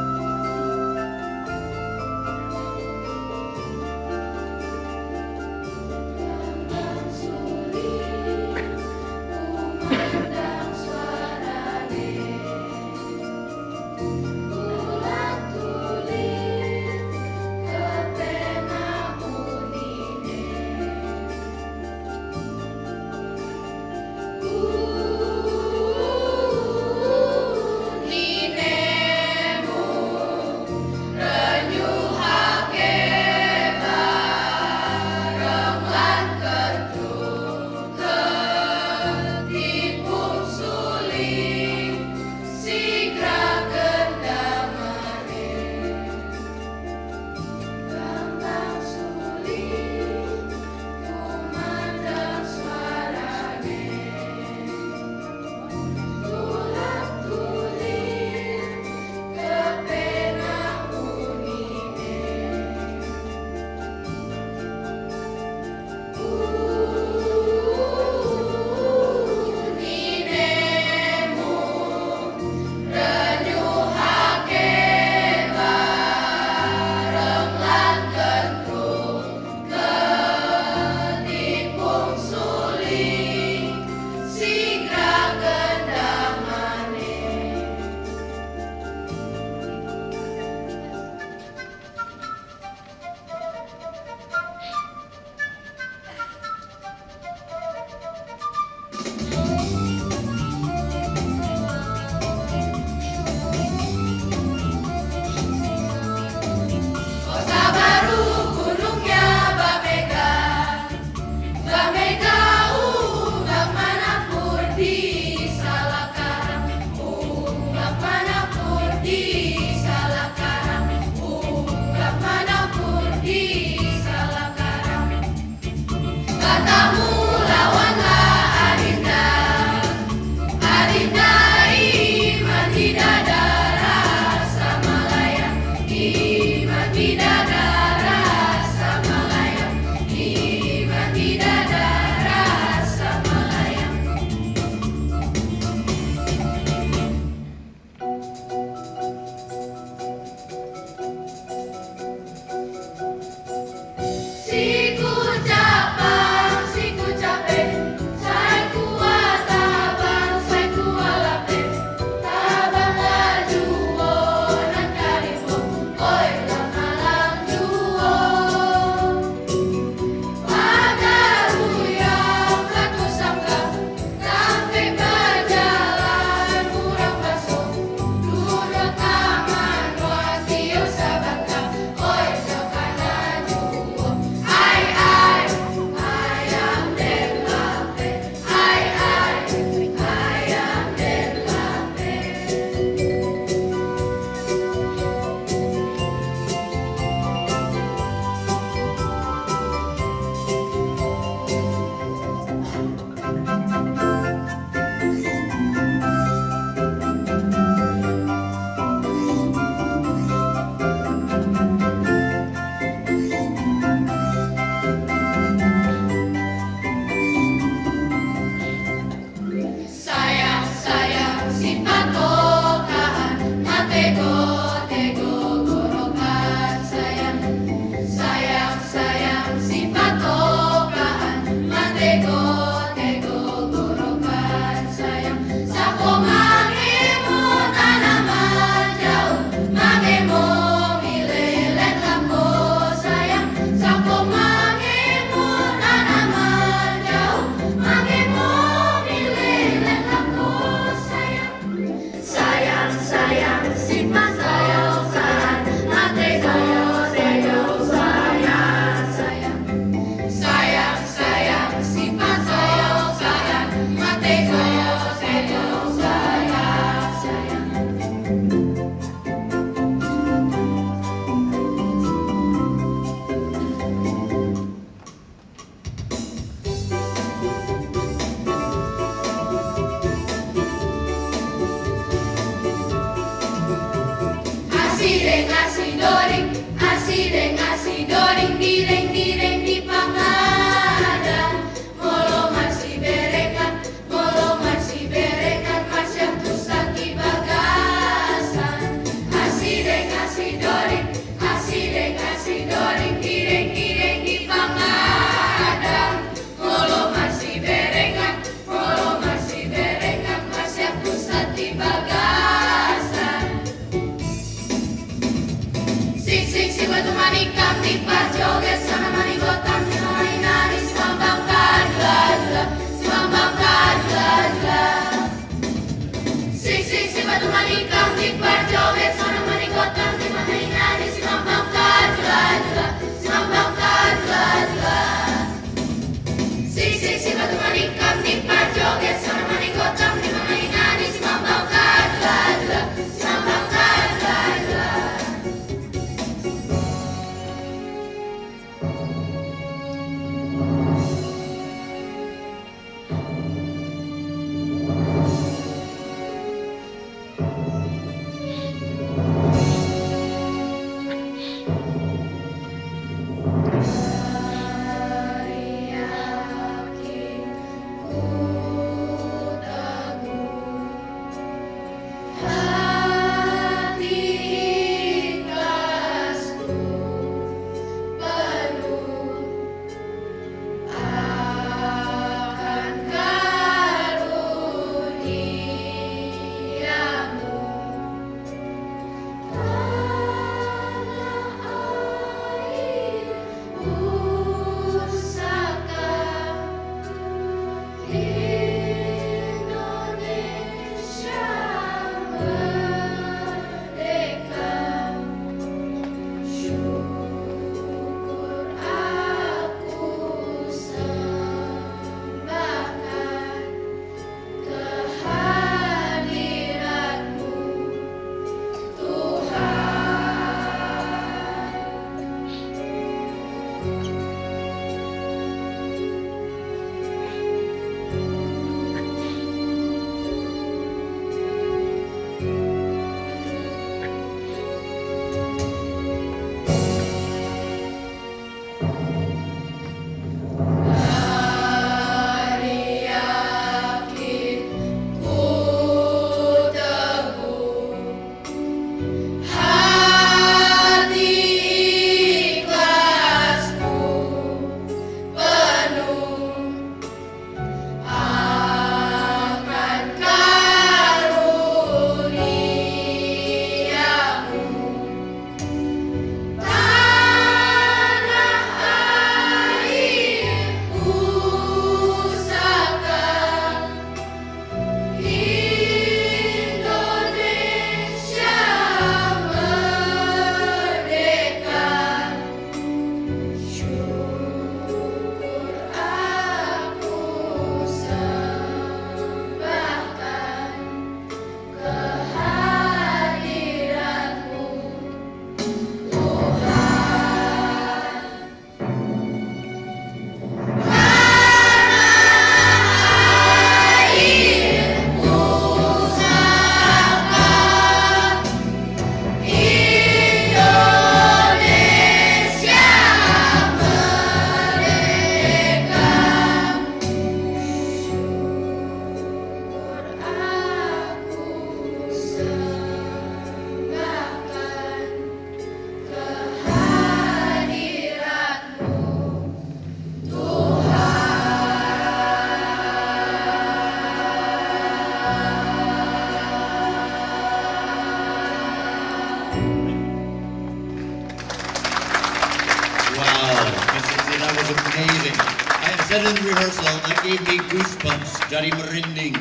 rehearsal, that gave me goosebumps, jadi merinding.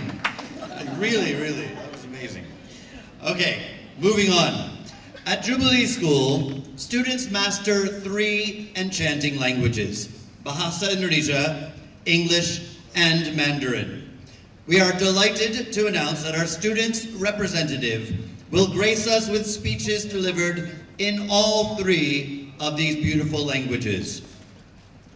Really, that was amazing. Okay, moving on. At Jubilee School, students master 3 enchanting languages: Bahasa Indonesia, English, and Mandarin. We are delighted to announce that our students' representative will grace us with speeches delivered in all 3 of these beautiful languages.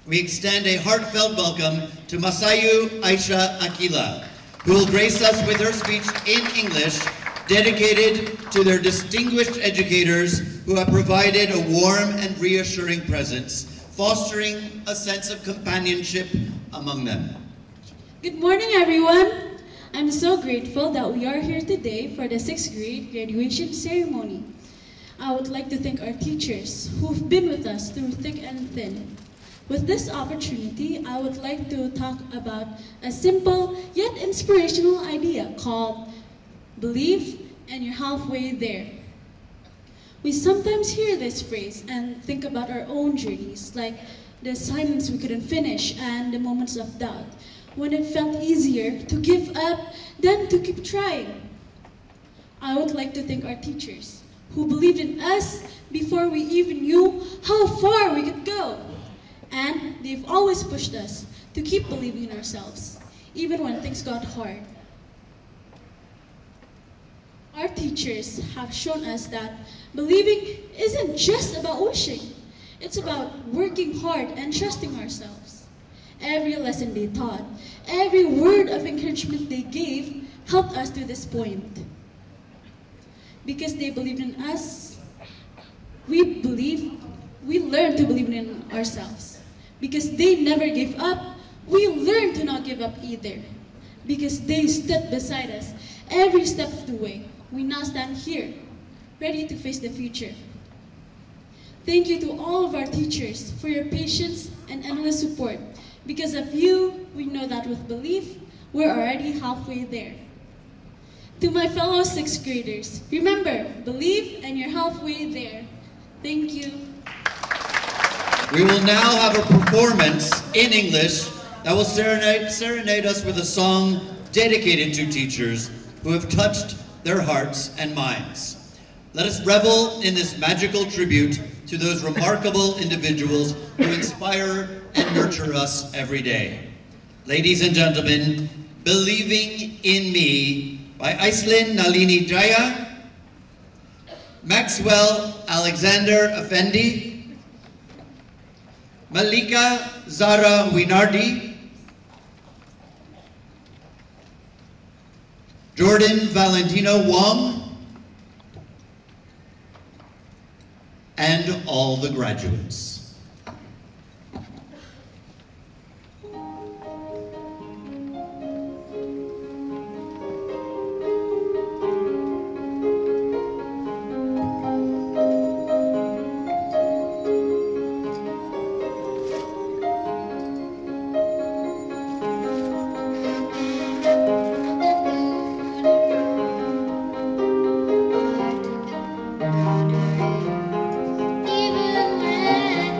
We extend a heartfelt welcome to Masayu Aisha Akila, who will grace us with her speech in English, dedicated to their distinguished educators who have provided a warm and reassuring presence, fostering a sense of companionship among them. Good morning, everyone. I'm so grateful that we are here today for the 6th grade graduation ceremony. I would like to thank our teachers who've been with us through thick and thin. With this opportunity, I would like to talk about a simple yet inspirational idea called believe and you're halfway there. We sometimes hear this phrase and think about our own journeys, like the assignments we couldn't finish and the moments of doubt, when it felt easier to give up than to keep trying. I would like to thank our teachers who believed in us before we even knew how far we could go. And they've always pushed us to keep believing in ourselves, even when things got hard. Our teachers have shown us that believing isn't just about wishing. It's about working hard and trusting ourselves. Every lesson they taught, every word of encouragement they gave helped us to this point. Because they believed in us, we learned to believe in ourselves. Because they never gave up, we learned to not give up either. Because they stood beside us every step of the way, we now stand here, ready to face the future. Thank you to all of our teachers for your patience and endless support. Because of you, we know that with belief, we're already halfway there. To my fellow 6th graders, remember, believe and you're halfway there. Thank you. We will now have a performance in English that will serenade us with a song dedicated to teachers who have touched their hearts and minds. Let us revel in this magical tribute to those remarkable individuals who inspire and nurture us every day. Ladies and gentlemen, Believing in Me by Aislinn Nalini Jaya, Maxwell Alexander Effendi, Malika Zara Winardi, Jordan Valentino Wong, and all the graduates. Even when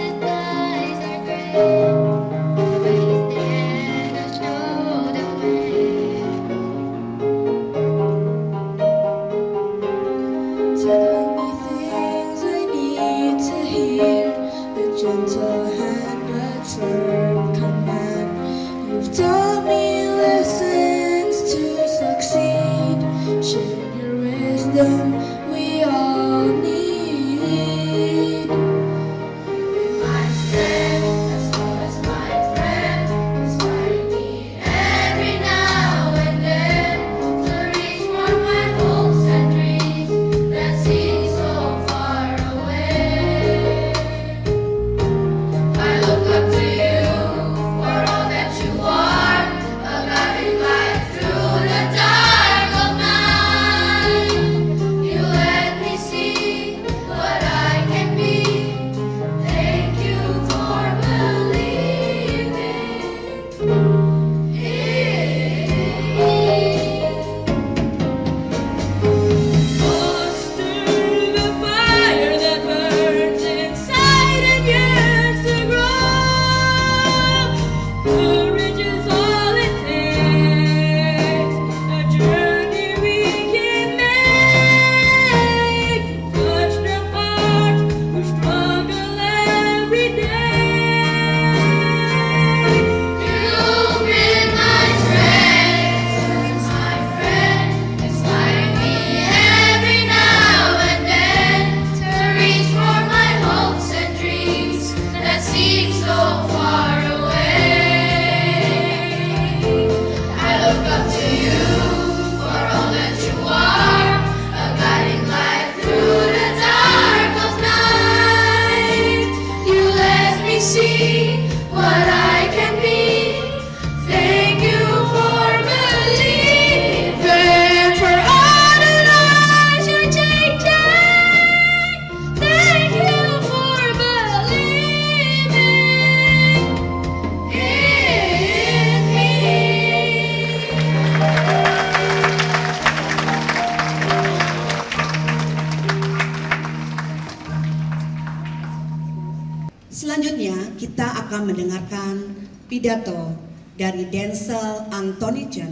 akan mendengarkan pidato dari Denzel Anthony Chen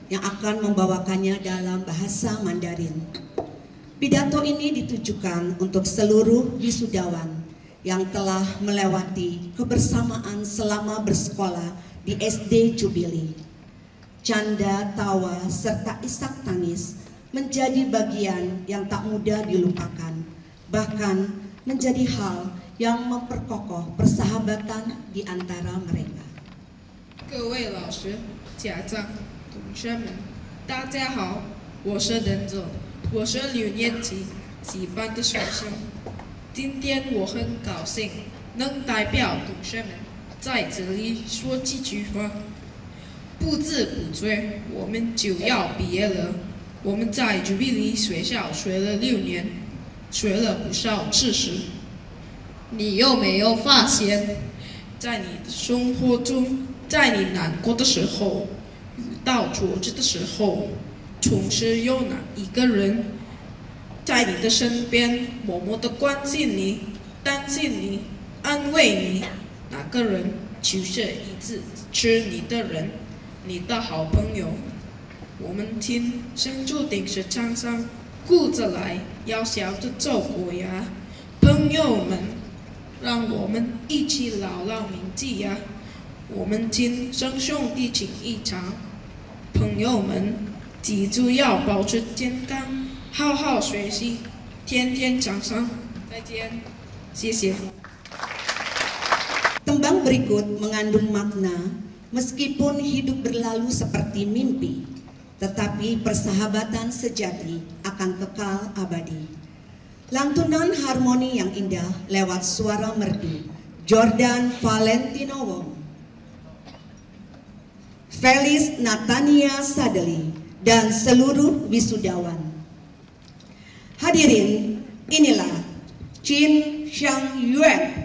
yang akan membawakannya dalam bahasa Mandarin. Pidato ini ditujukan untuk seluruh wisudawan yang telah melewati kebersamaan selama bersekolah di SD Jubilee. Canda, tawa, serta isak tangis menjadi bagian yang tak mudah dilupakan, bahkan menjadi hal yang memperkokoh persahabatan di antara mereka. 各位老师、家长、同学们，大家好，我是任总，我是6年级几班的学生。今天我很高兴能代表同学们在这里说几句话。不知不觉，我们就要毕业了。我们在主比利学校学了6年，学了不少知识。你有没有发现，在你的生活中，在你难过的时候，遇到挫折的时候，总是有哪一个人在你的身边默默的关心你、担心你、安慰你？那个人就是一直支持你的人，你的好朋友。我们今生注定是沧桑，顾着来，要笑着走过呀，朋友们。让我们一起牢牢铭记呀！我们今生兄弟情谊长，朋友们，记住要保持健康，好好学习，天天向上。再见，谢谢。 Tembang berikut mengandung makna, meskipun hidup berlalu seperti mimpi, tetapi persahabatan sejati akan kekal abadi. Lantunan harmoni yang indah lewat suara merdu Jordan Valentino Wong, Felis Natania Sadeli, dan seluruh wisudawan. Hadirin, inilah Chin Xiang Yuan.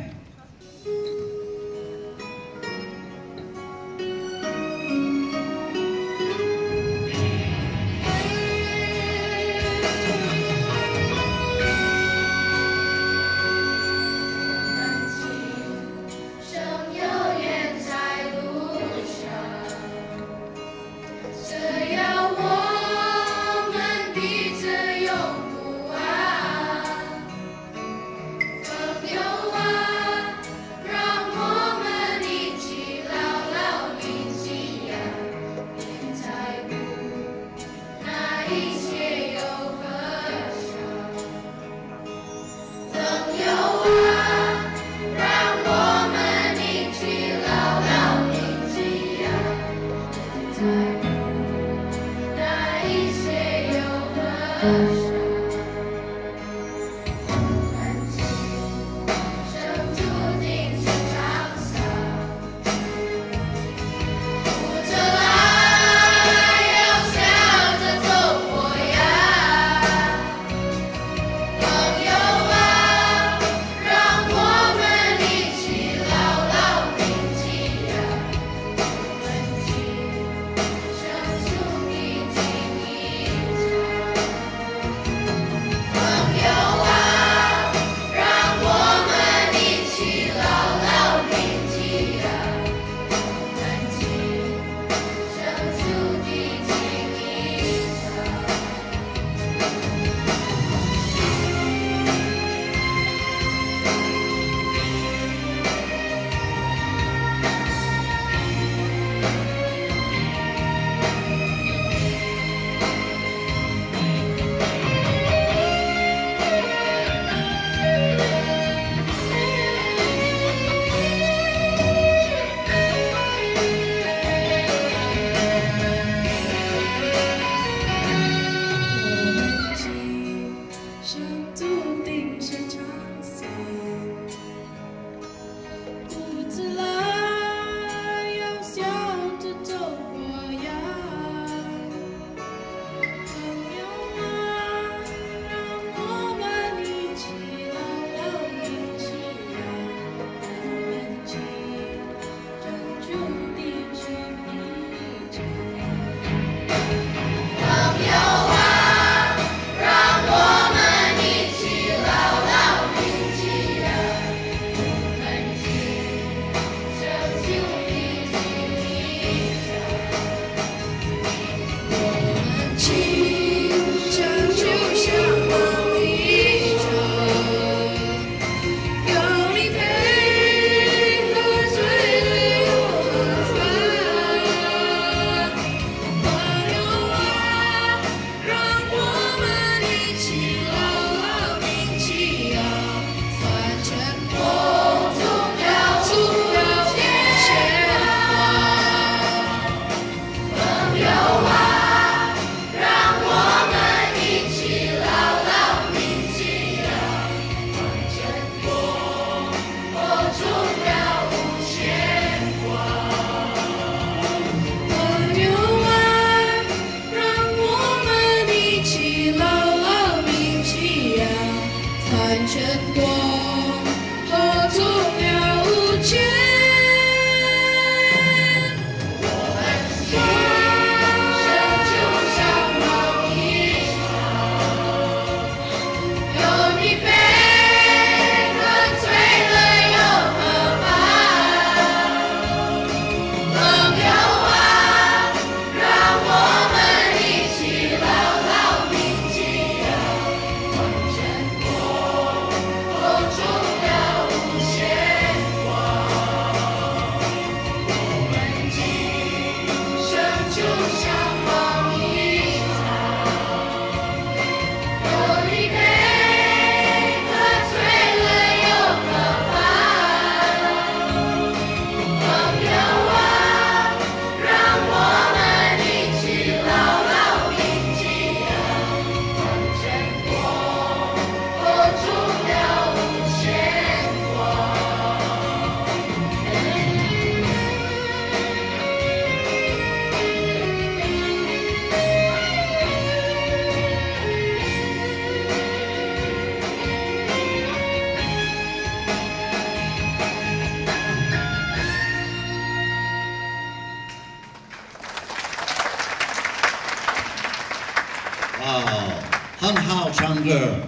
Wow. Hung Hao Changge.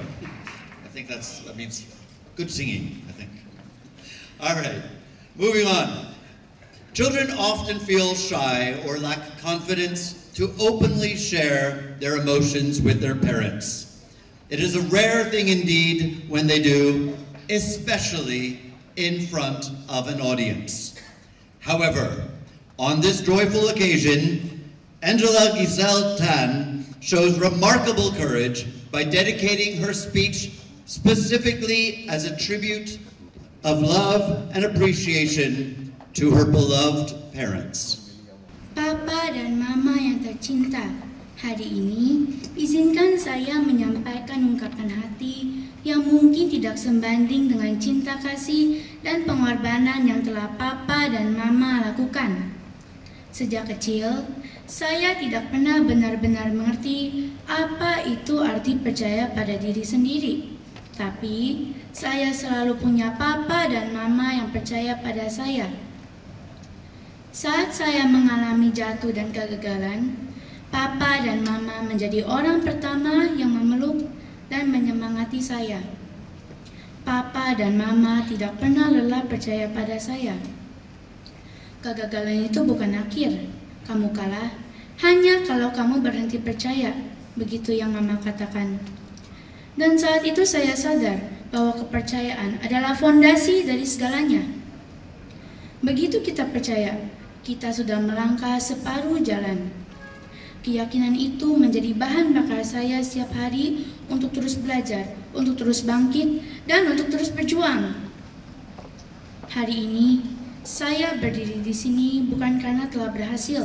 I think that means good singing, I think. All right, moving on. Children often feel shy or lack confidence to openly share their emotions with their parents. It is a rare thing indeed when they do, especially in front of an audience. However, on this joyful occasion, Angela Giselle Tan shows remarkable courage by dedicating her speech specifically as a tribute of love and appreciation to her beloved parents. Papa dan Mama yang tercinta, hari ini izinkan saya menyampaikan ungkapan hati yang mungkin tidak sebanding dengan cinta kasih dan pengorbanan yang telah Papa dan Mama lakukan. Sejak kecil, saya tidak pernah benar-benar mengerti apa itu arti percaya pada diri sendiri. Tapi, saya selalu punya Papa dan Mama yang percaya pada saya. Saat saya mengalami jatuh dan kegagalan, Papa dan Mama menjadi orang pertama yang memeluk dan menyemangati saya. Papa dan Mama tidak pernah lelah percaya pada saya. Kegagalan itu bukan akhir, kamu kalah hanya kalau kamu berhenti percaya, begitu yang Mama katakan. Dan saat itu saya sadar bahwa kepercayaan adalah fondasi dari segalanya. Begitu kita percaya, kita sudah melangkah separuh jalan. Keyakinan itu menjadi bahan bakar saya setiap hari untuk terus belajar, untuk terus bangkit, dan untuk terus berjuang. Hari ini, saya berdiri di sini bukan karena telah berhasil,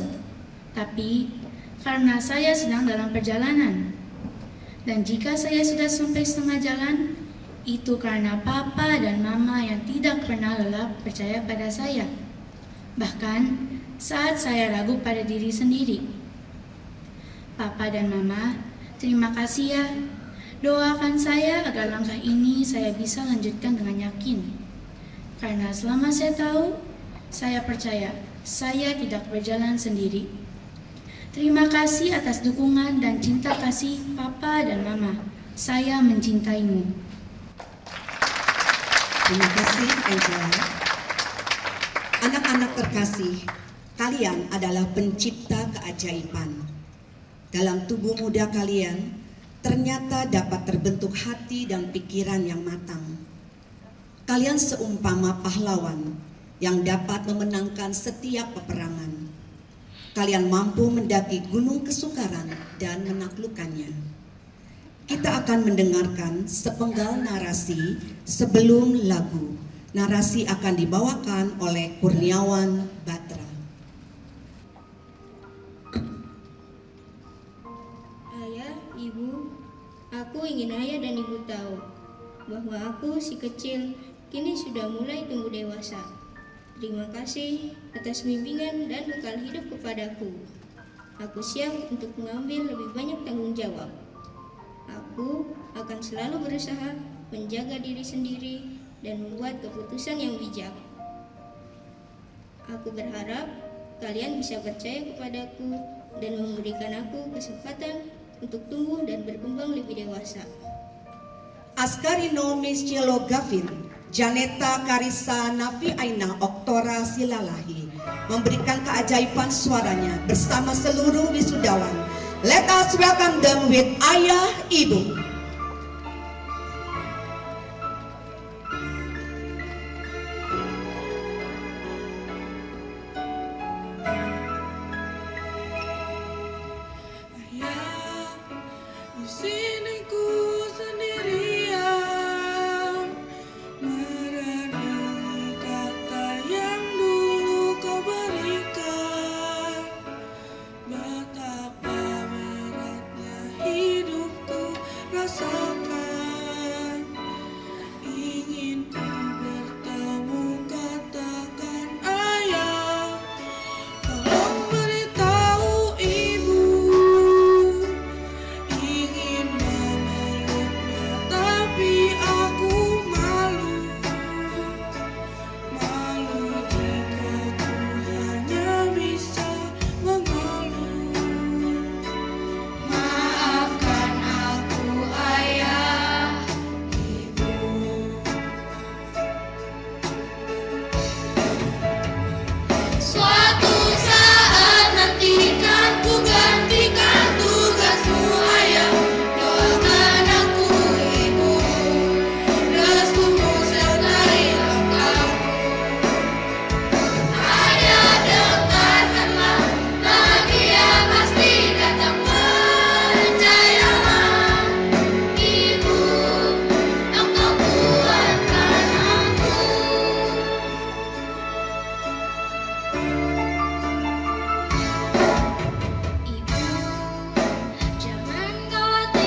tapi karena saya sedang dalam perjalanan. Dan jika saya sudah sampai setengah jalan, itu karena Papa dan Mama yang tidak pernah lelah percaya pada saya. Bahkan saat saya ragu pada diri sendiri. Papa dan Mama, terima kasih ya. Doakan saya agar langkah ini saya bisa lanjutkan dengan yakin. Karena selama saya tahu, saya percaya saya tidak berjalan sendiri. Terima kasih atas dukungan dan cinta kasih Papa dan Mama. Saya mencintaimu. Terima kasih, Angela. Anak-anak terkasih, kalian adalah pencipta keajaiban. Dalam tubuh muda kalian, ternyata dapat terbentuk hati dan pikiran yang matang. Kalian seumpama pahlawan yang dapat memenangkan setiap peperangan. Kalian mampu mendaki gunung kesukaran dan menaklukkannya. Kita akan mendengarkan sepenggal narasi sebelum lagu. Narasi akan dibawakan oleh Kurniawan Batra. Ayah, Ibu, aku ingin ayah dan ibu tahu bahwa aku si kecil kini sudah mulai tumbuh dewasa. Terima kasih atas bimbingan dan bekal hidup kepadaku. Aku siap untuk mengambil lebih banyak tanggung jawab. Aku akan selalu berusaha menjaga diri sendiri dan membuat keputusan yang bijak. Aku berharap kalian bisa percaya kepadaku dan memberikan aku kesempatan untuk tumbuh dan berkembang lebih dewasa. Askarino Miscielo Gavin, Janeta Karisa Nafi Aina Oktora Silalahi memberikan keajaiban suaranya bersama seluruh wisudawan. Let us welcome them with Ayah Ibu. Di sini ku sendirian, merenungi kata yang dulu kau berikan. Betapa beratnya hidupku rasakan. Ingin ku bertemu, katakan ayah. Tolong beritahu ibu. Ingin memeluknya, tapi aku malu. Malu jika ku hanya bisa mengeluh. Maafkan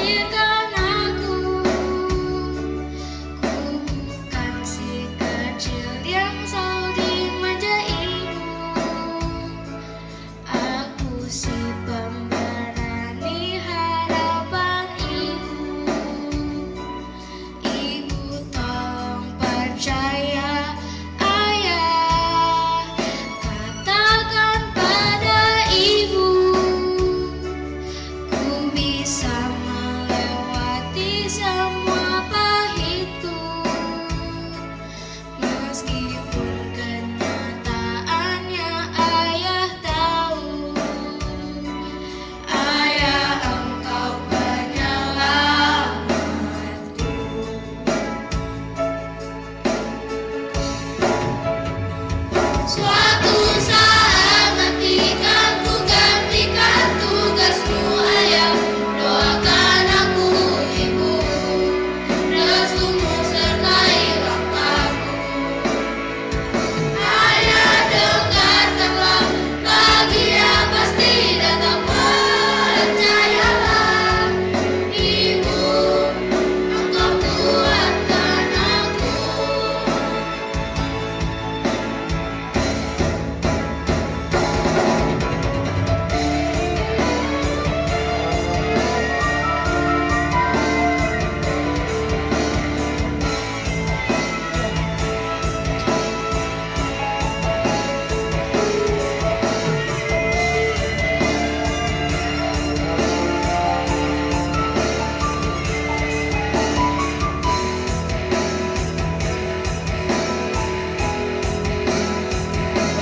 lahirkan aku. Ku bukan si kecil yang selalu dimanja ibu. Aku si pemberani harapan ibu. Ibu tolong percaya ayah. Katakan pada ibu, ku bisa melewati semua pahitku. Meskipun kenyataannya ayah tahu. Ayah, engkau penyelamatku. Suatu saat nanti kan ku gantikan tugasmu ayah. Doakan aku ibu, restumu sertai langkahku. Ayah, dengarkanlah, bahagia pasti datang, percayalah. Ibu, engkau kuatkan aku.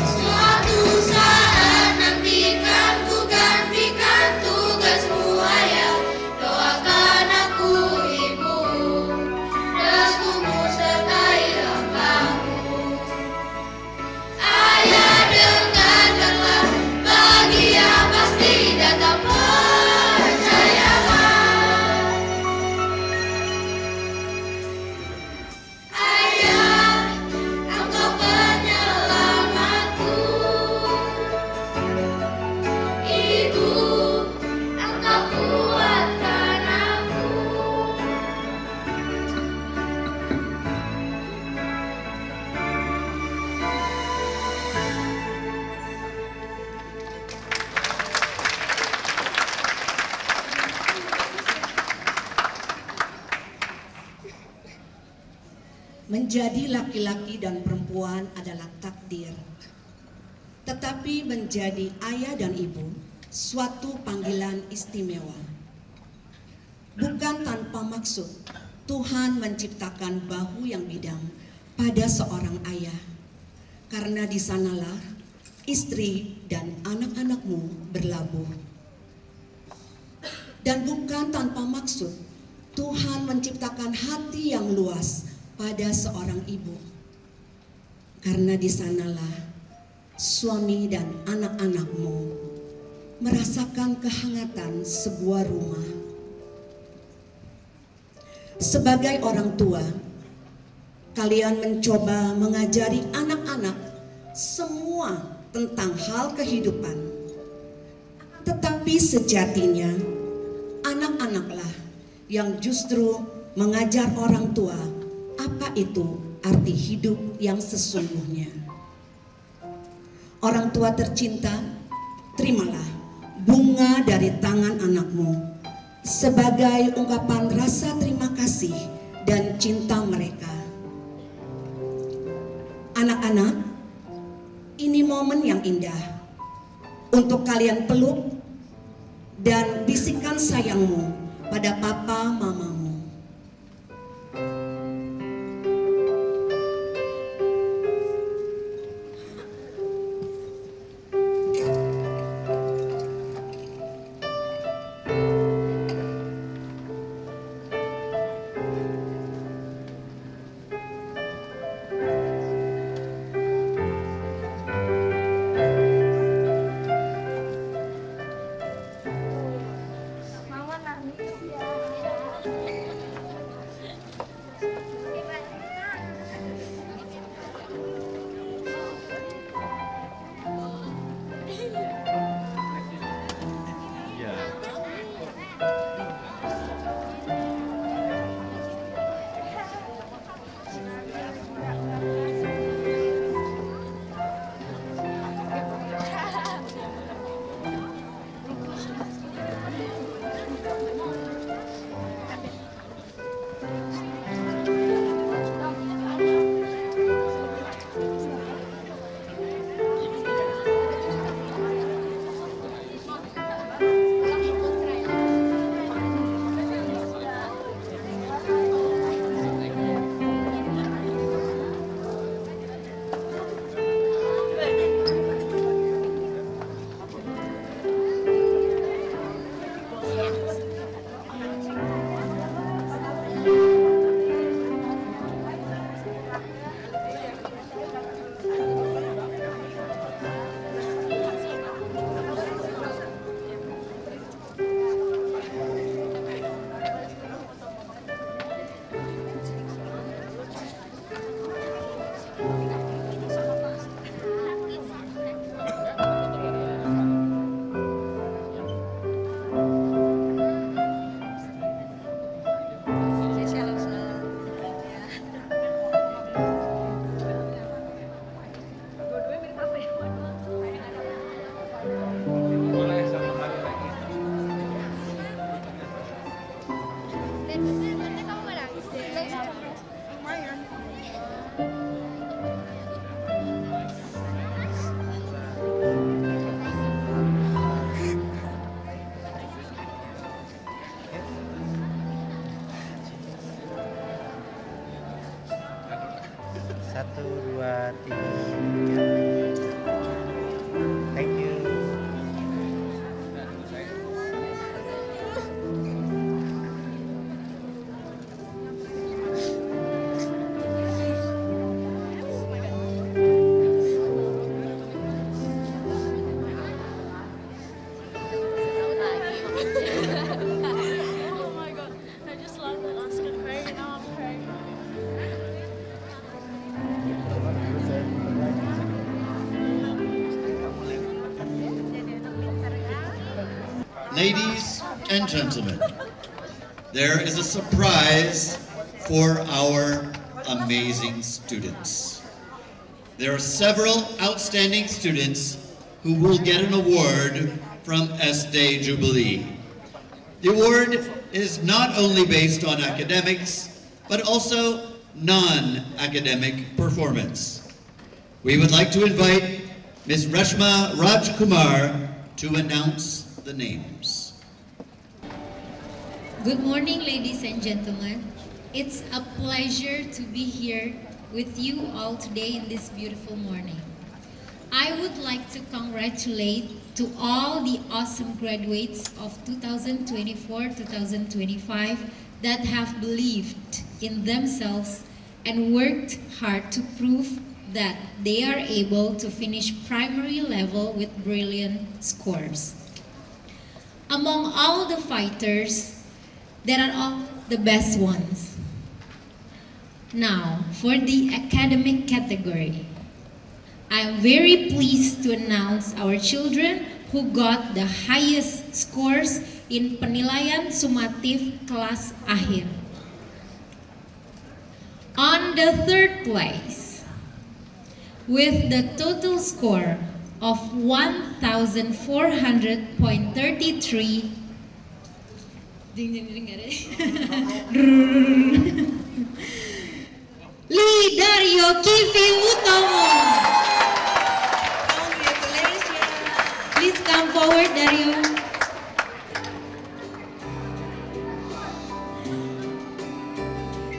Suatu saat nanti kan ku gantikan tugasmu ayah. Doakan aku ibu, restumu sertai langkahku. Ayah, dengarkanlah, bahagia pasti datang, percayalah. Ayah, engkau penyelamatku. Ibu, engkau kuatkan aku. Menjadi laki-laki dan perempuan adalah takdir. Tetapi menjadi ayah dan ibu suatu panggilan istimewa. Bukan tanpa maksud, Tuhan menciptakan bahu yang bidang pada seorang ayah. Karena di sanalah istri dan anak-anakmu berlabuh. Dan bukan tanpa maksud, Tuhan menciptakan hati yang luas pada seorang ibu. Karena di sanalah suami dan anak-anakmu merasakan kehangatan sebuah rumah. Sebagai orang tua, kalian mencoba mengajari anak-anak semua tentang hal kehidupan. Tetapi sejatinya, anak-anaklah yang justru mengajar orang tua apa itu arti hidup yang sesungguhnya. Orang tua tercinta, terimalah bunga dari tangan anakmu sebagai ungkapan rasa terima kasih dan cinta mereka. Anak-anak, ini momen yang indah untuk kalian peluk dan bisikan sayangmu pada papa mamamu. Mama nangis ya. Thank you. Oh my god, I just love that Oscar crying and now I'm crying. Ladies and gentlemen, there is a surprise for our amazing students. There are several outstanding students who will get an award from Este Jubilee. The award is not only based on academics, but also non-academic performance. We would like to invite Ms. Reshma Rajkumar to announce the names. Good morning, ladies and gentlemen. It's a pleasure to be here with you all today in this beautiful morning. I would like to congratulate to all the awesome graduates of 2024-2025 that have believed in themselves and worked hard to prove that they are able to finish primary level with brilliant scores. Among all the fighters, there are all the best ones. Now, for the academic category, I am very pleased to announce our children who got the highest scores in penilaian sumatif kelas akhir. On the third place, with the total score of 1,400.33, Lee Dario Kivi Utomo. Please come forward, Dario.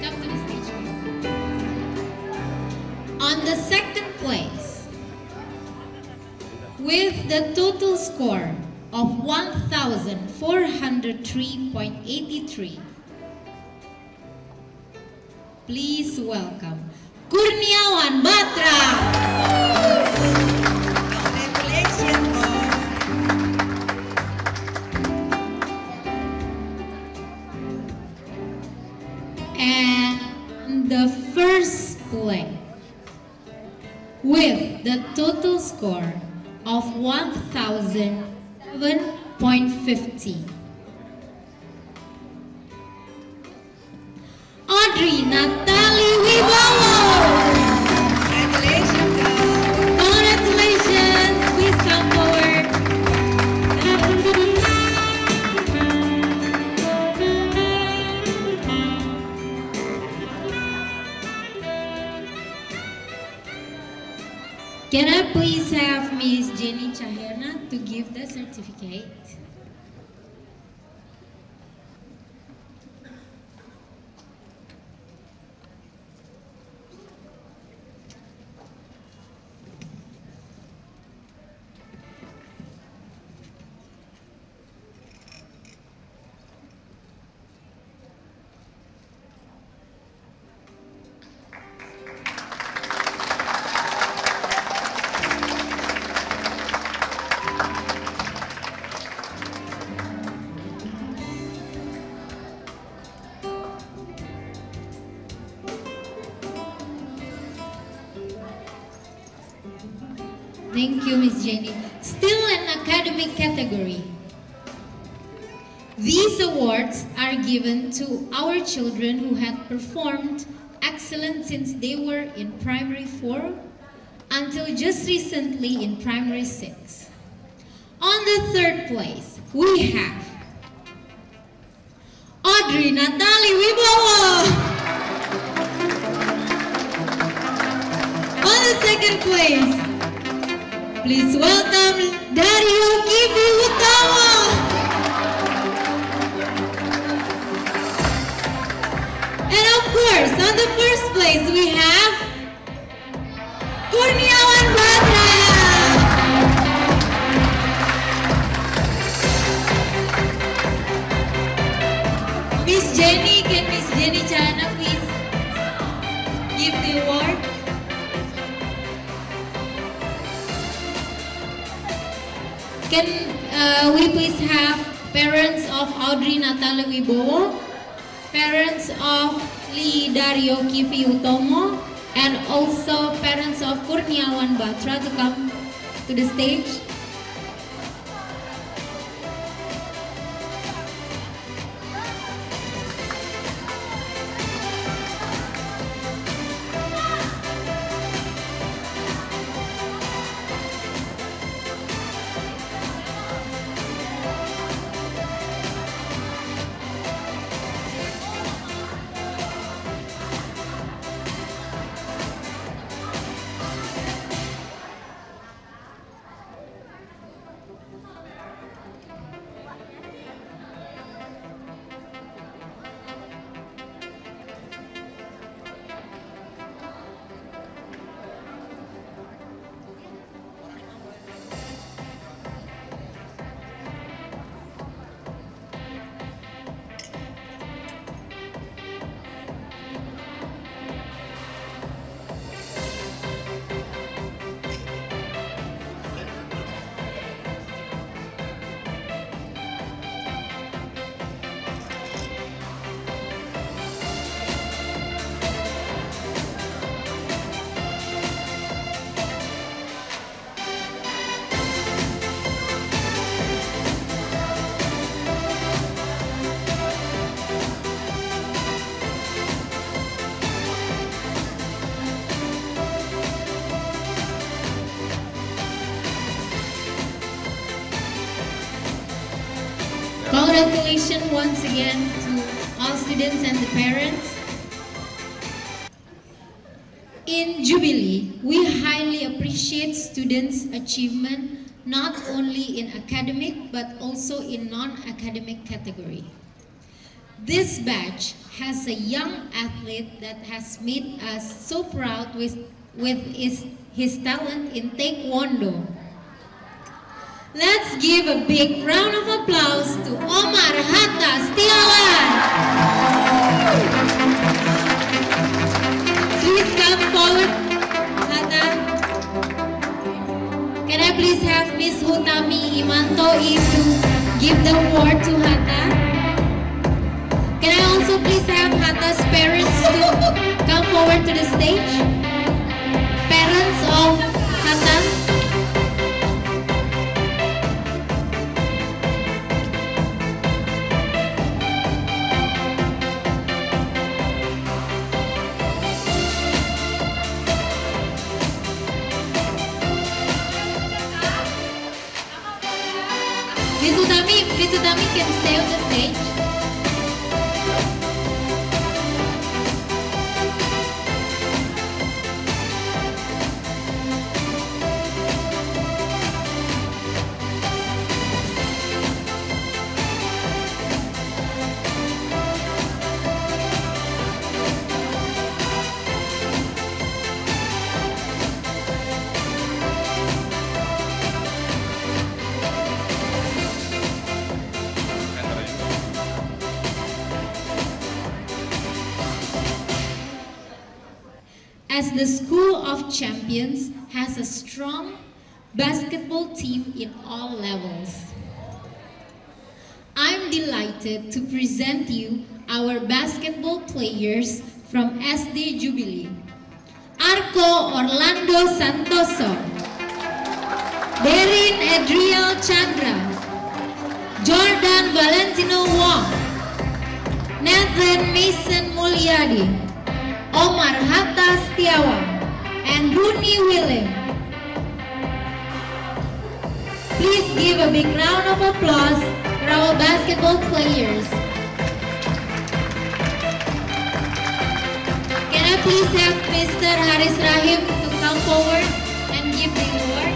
Come to the stage. On the second place, with the total score of 1,403.83, please welcome Kurniawan Batra. And the first place, with the total score of 1,007.50, Audrey Natalie Wibowo. Congratulations. Please come forward. Can I please have Miss Jenny Chaherna to give the certificate? Thank you, Miss Jenny. Still an academic category. These awards are given to our children who had performed excellent since they were in primary 4 until just recently in primary 6. On the third place, we have Audrey Natalie Wibowo. On the second place, please welcome Dario Kivi Utomo. And of course, on the first place we have Can we please have parents of Audrey Natalie Wibowo, parents of Lee Dario Kivi Utomo, and also parents of Kurniawan Batra to come to the stage. Congratulations once again to all students and the parents. In Jubilee, we highly appreciate students' achievement not only in academic but also in non-academic category. This batch has a young athlete that has made us so proud with his talent in Taekwondo. Let's give a big round of applause to Omar Hatta Setiawan. Please come forward, Hatta. Can I please have Miss Hutami Imanto to give the award to Hatta? Can I also please have Hatta's parents to come forward to the stage? Parents of Hatta. Miss Utami can stay on the stage. As the School of Champions has a strong basketball team in all levels. I'm delighted to present you our basketball players from SD Jubilee. Arco Orlando Santoso, Derin Adriel Chandra, Jordan Valentino Wong, Nathan Mason Mulyadi, Omar Hatta Setiawan, and Rooney William. Please give a big round of applause for our basketball players. Can I please have Mr. Haris Rahim to come forward and give the award?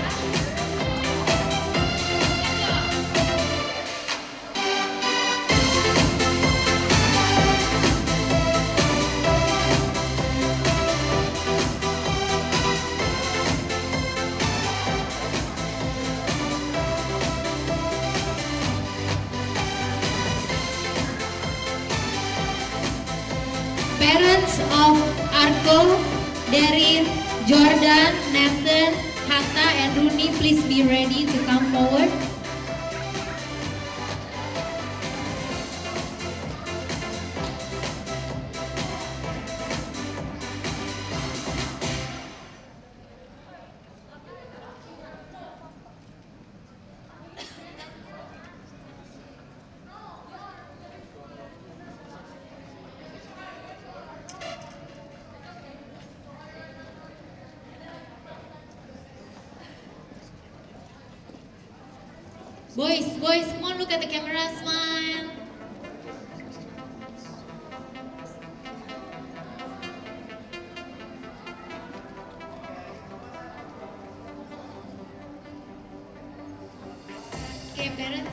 Parents of Arco, Derin, Jordan, Nathan, Hatta, and Rooney, please be ready to come forward. Boys, come on, look at the camera, smile. Okay, parents.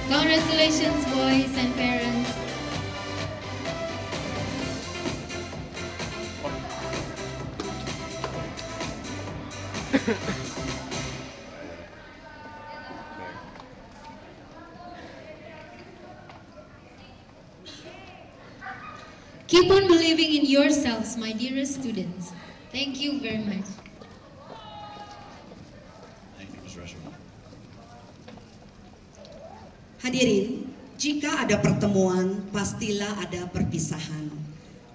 Congratulations, boys and parents. Keep on believing in yourselves, my dearest students. Thank you very much. Thank you, Ms. Rashomon. Hadirin, jika ada pertemuan, pastilah ada perpisahan.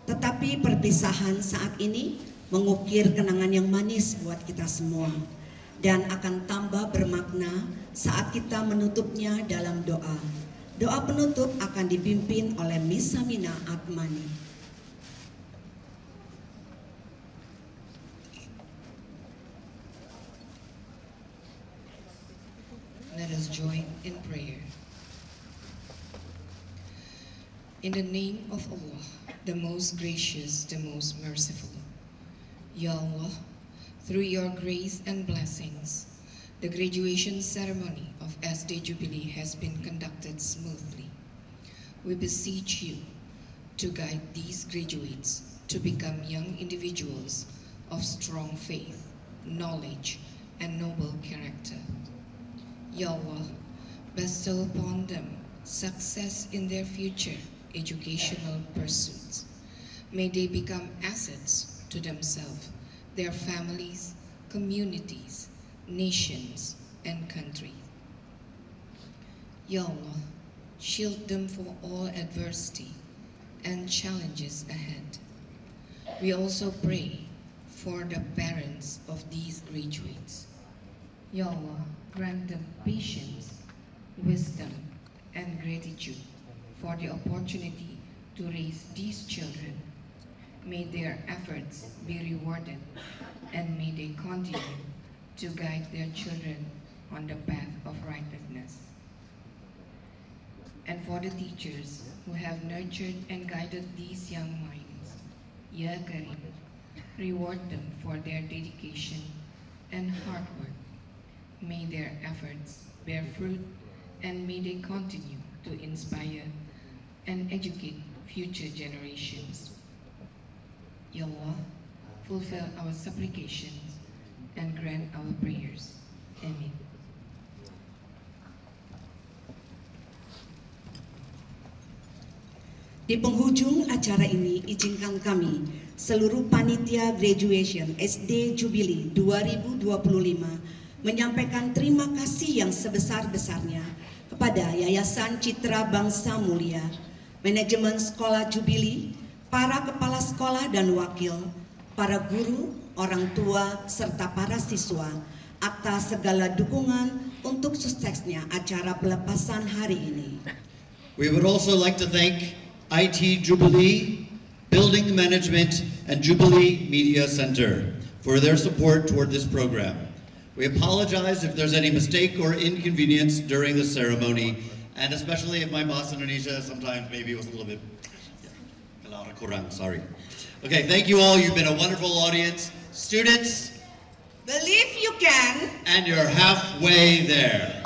Tetapi perpisahan saat ini mengukir kenangan yang manis buat kita semua dan akan tambah bermakna saat kita menutupnya dalam doa. Doa penutup akan dipimpin oleh Miss Samina Atmani. Let us join in prayer. In the name of Allah, the most gracious, the most merciful. Ya Allah, through your grace and blessings, the graduation ceremony of SD Jubilee has been conducted smoothly. We beseech you to guide these graduates to become young individuals of strong faith, knowledge, and noble character. Ya Allah, bestow upon them success in their future educational pursuits. May they become assets to themselves, their families, communities, nations, and countries. Ya Allah, shield them for all adversity and challenges ahead. We also pray for the parents of these graduates. Ya Allah, grant them patience, wisdom, and gratitude for the opportunity to raise these children. May their efforts be rewarded, and may they continue to guide their children on the path of righteousness. And for the teachers who have nurtured and guided these young minds, Ya Karim, reward them for their dedication and hard work. May their efforts bear fruit, and may they continue to inspire and educate future generations. Ya Allah, fulfill our supplications and grant our prayers. Amin. Di penghujung acara ini, izinkan kami, seluruh panitia graduation SD Jubilee 2025, menyampaikan terima kasih yang sebesar-besarnya kepada Yayasan Citra Bangsa Mulia, manajemen sekolah Jubilee, para kepala sekolah dan wakil, para guru, orang tua, serta para siswa atas segala dukungan untuk suksesnya acara pelepasan hari ini. We would also like to thank IT Jubilee, Building Management, and Jubilee Media Center for their support toward this program. We apologize if there's any mistake or inconvenience during the ceremony, and especially if my boss Indonesia sometimes maybe was a little bit kurang, sorry. Okay, thank you all. You've been a wonderful audience. Students, believe you can, and you're halfway there.